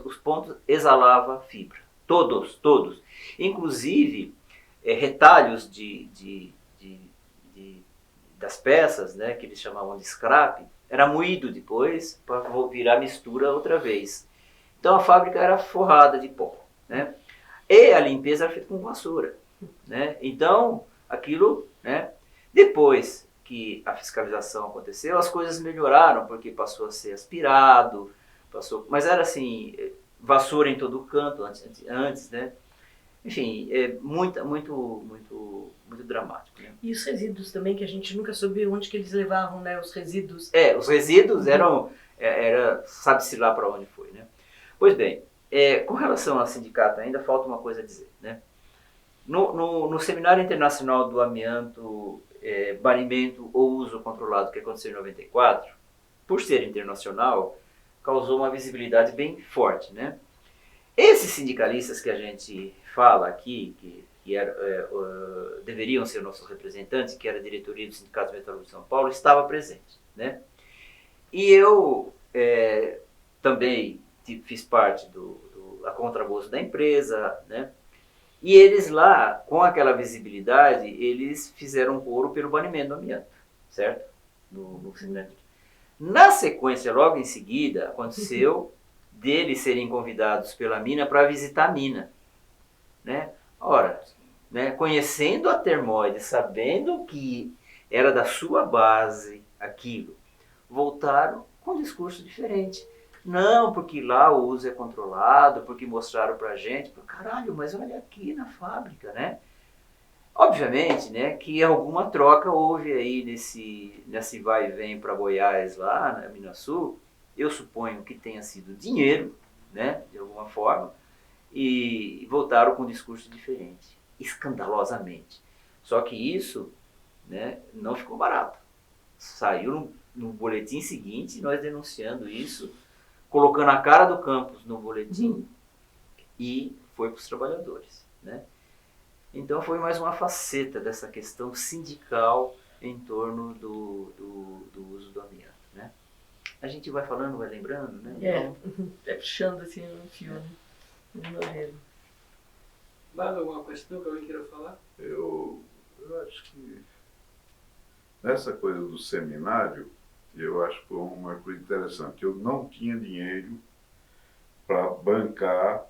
os pontos exalava fibra, todos, inclusive retalhos das peças, né, que eles chamavam de scrap, era moído depois para virar mistura outra vez. Então a fábrica era forrada de pó, né, e a limpeza era feita com vassoura, né? Então aquilo, né, depois que a fiscalização aconteceu, as coisas melhoraram, porque passou a ser aspirado, mas era assim, vassoura em todo canto antes, né? Enfim, muito dramático, né? E os resíduos também, que a gente nunca soube onde que eles levavam, né? Os resíduos. Os resíduos sabe-se lá para onde foi, né? Pois bem, com relação ao sindicato ainda falta uma coisa a dizer, né? No Seminário Internacional do Amianto, Banimento ou Uso Controlado, que aconteceu em 94, por ser internacional, causou uma visibilidade bem forte, né? Esses sindicalistas que a gente fala aqui, que deveriam ser nossos representantes, que era a diretoria do Sindicato Metalúrgico de São Paulo, estava presente, né? E eu também fiz parte da contragosto da empresa, né? E eles lá, com aquela visibilidade, eles fizeram coro pelo banimento do amianto, certo? No seminário. Na sequência, logo em seguida, aconteceu deles serem convidados pela mina para visitar a mina, né? Ora, né, conhecendo a Termoide, sabendo que era da sua base aquilo, voltaram com um discurso diferente. Não, porque lá o uso é controlado, porque mostraram pra gente. Caralho, mas olha aqui na fábrica, né? Obviamente, né, que alguma troca houve aí nesse vai e vem para Goiás lá, na Minas Sul. Eu suponho que tenha sido dinheiro, né, de alguma forma, e voltaram com um discurso diferente, escandalosamente. Só que isso, né, não ficou barato. Saiu no boletim seguinte, nós denunciando isso, colocando a cara do campus no boletim e foi para os trabalhadores, né? Então foi mais uma faceta dessa questão sindical em torno do uso do amianto, né? A gente vai falando, vai lembrando, né? Puxando assim um fio, né? Mais alguma questão que alguém queira falar? Eu acho que nessa coisa do seminário, eu acho que foi uma coisa interessante. Eu não tinha dinheiro para bancar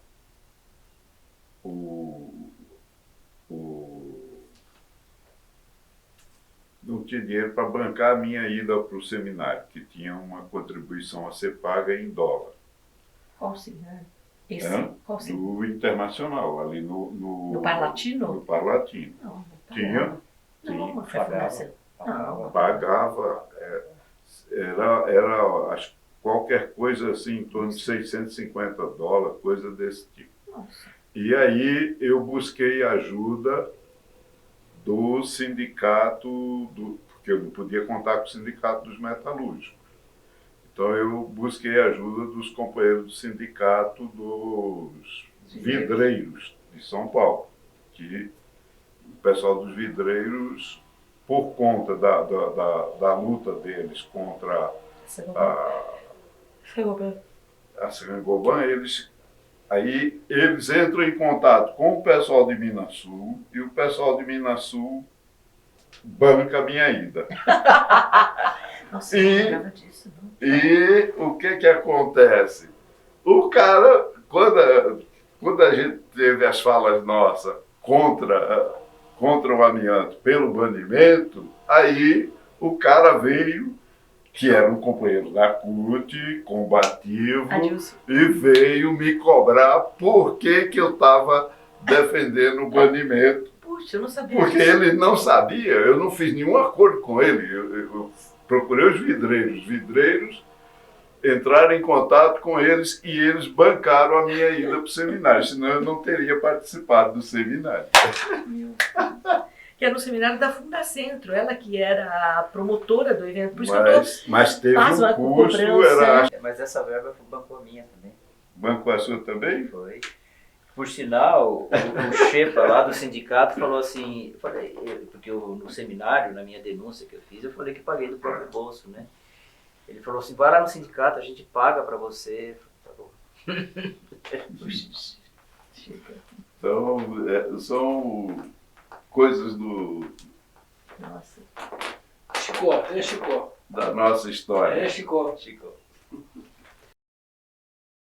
não tinha dinheiro para bancar a minha ida para o seminário, que tinha uma contribuição a ser paga em dólar. Qual seminário? Qual seminário? Do Internacional, ali no Parlatino? No Parlatino. Não tinha. Não, foi fundação. Pagava. Era acho, qualquer coisa assim, em torno de $650, coisa desse tipo. Nossa. E aí eu busquei ajuda do sindicato, porque eu não podia contar com o sindicato dos metalúrgicos. Então eu busquei ajuda dos companheiros do sindicato dos vidreiros de São Paulo, que o pessoal dos vidreiros, por conta da luta deles contra a Saint-Gobain, eles entram em contato com o pessoal de Minas Sul e o pessoal de Minas Sul banca a minha ida. Nossa, eu não lembrava disso, não. E o que acontece? O cara, quando a gente teve as falas nossas contra o amianto pelo banimento, aí o cara veio que era um companheiro da CUT, combativo, Adilson. e veio me cobrar por que eu estava defendendo o banimento. Puxa, eu não sabia Porque disso. ele não sabia, eu não fiz nenhum acordo com ele. Eu procurei os vidreiros entraram em contato com eles e eles bancaram a minha ida para o seminário, senão eu não teria participado do seminário. Que era no seminário da Fundacentro, ela que era a promotora do evento. Por isso que eu Mas teve Pasma, um curso, cobrança. era... Mas essa verba bancou a minha também. Banco a sua também? Foi. Por sinal, o Xepa lá do sindicato falou assim, porque no seminário, na minha denúncia que eu fiz, eu falei que paguei do próprio bolso, né? Ele falou assim, vai lá no sindicato, a gente paga pra você. Tá bom. Então, são coisas Nossa. Chicó, é Chicó. da nossa história. É Chicó. Chico.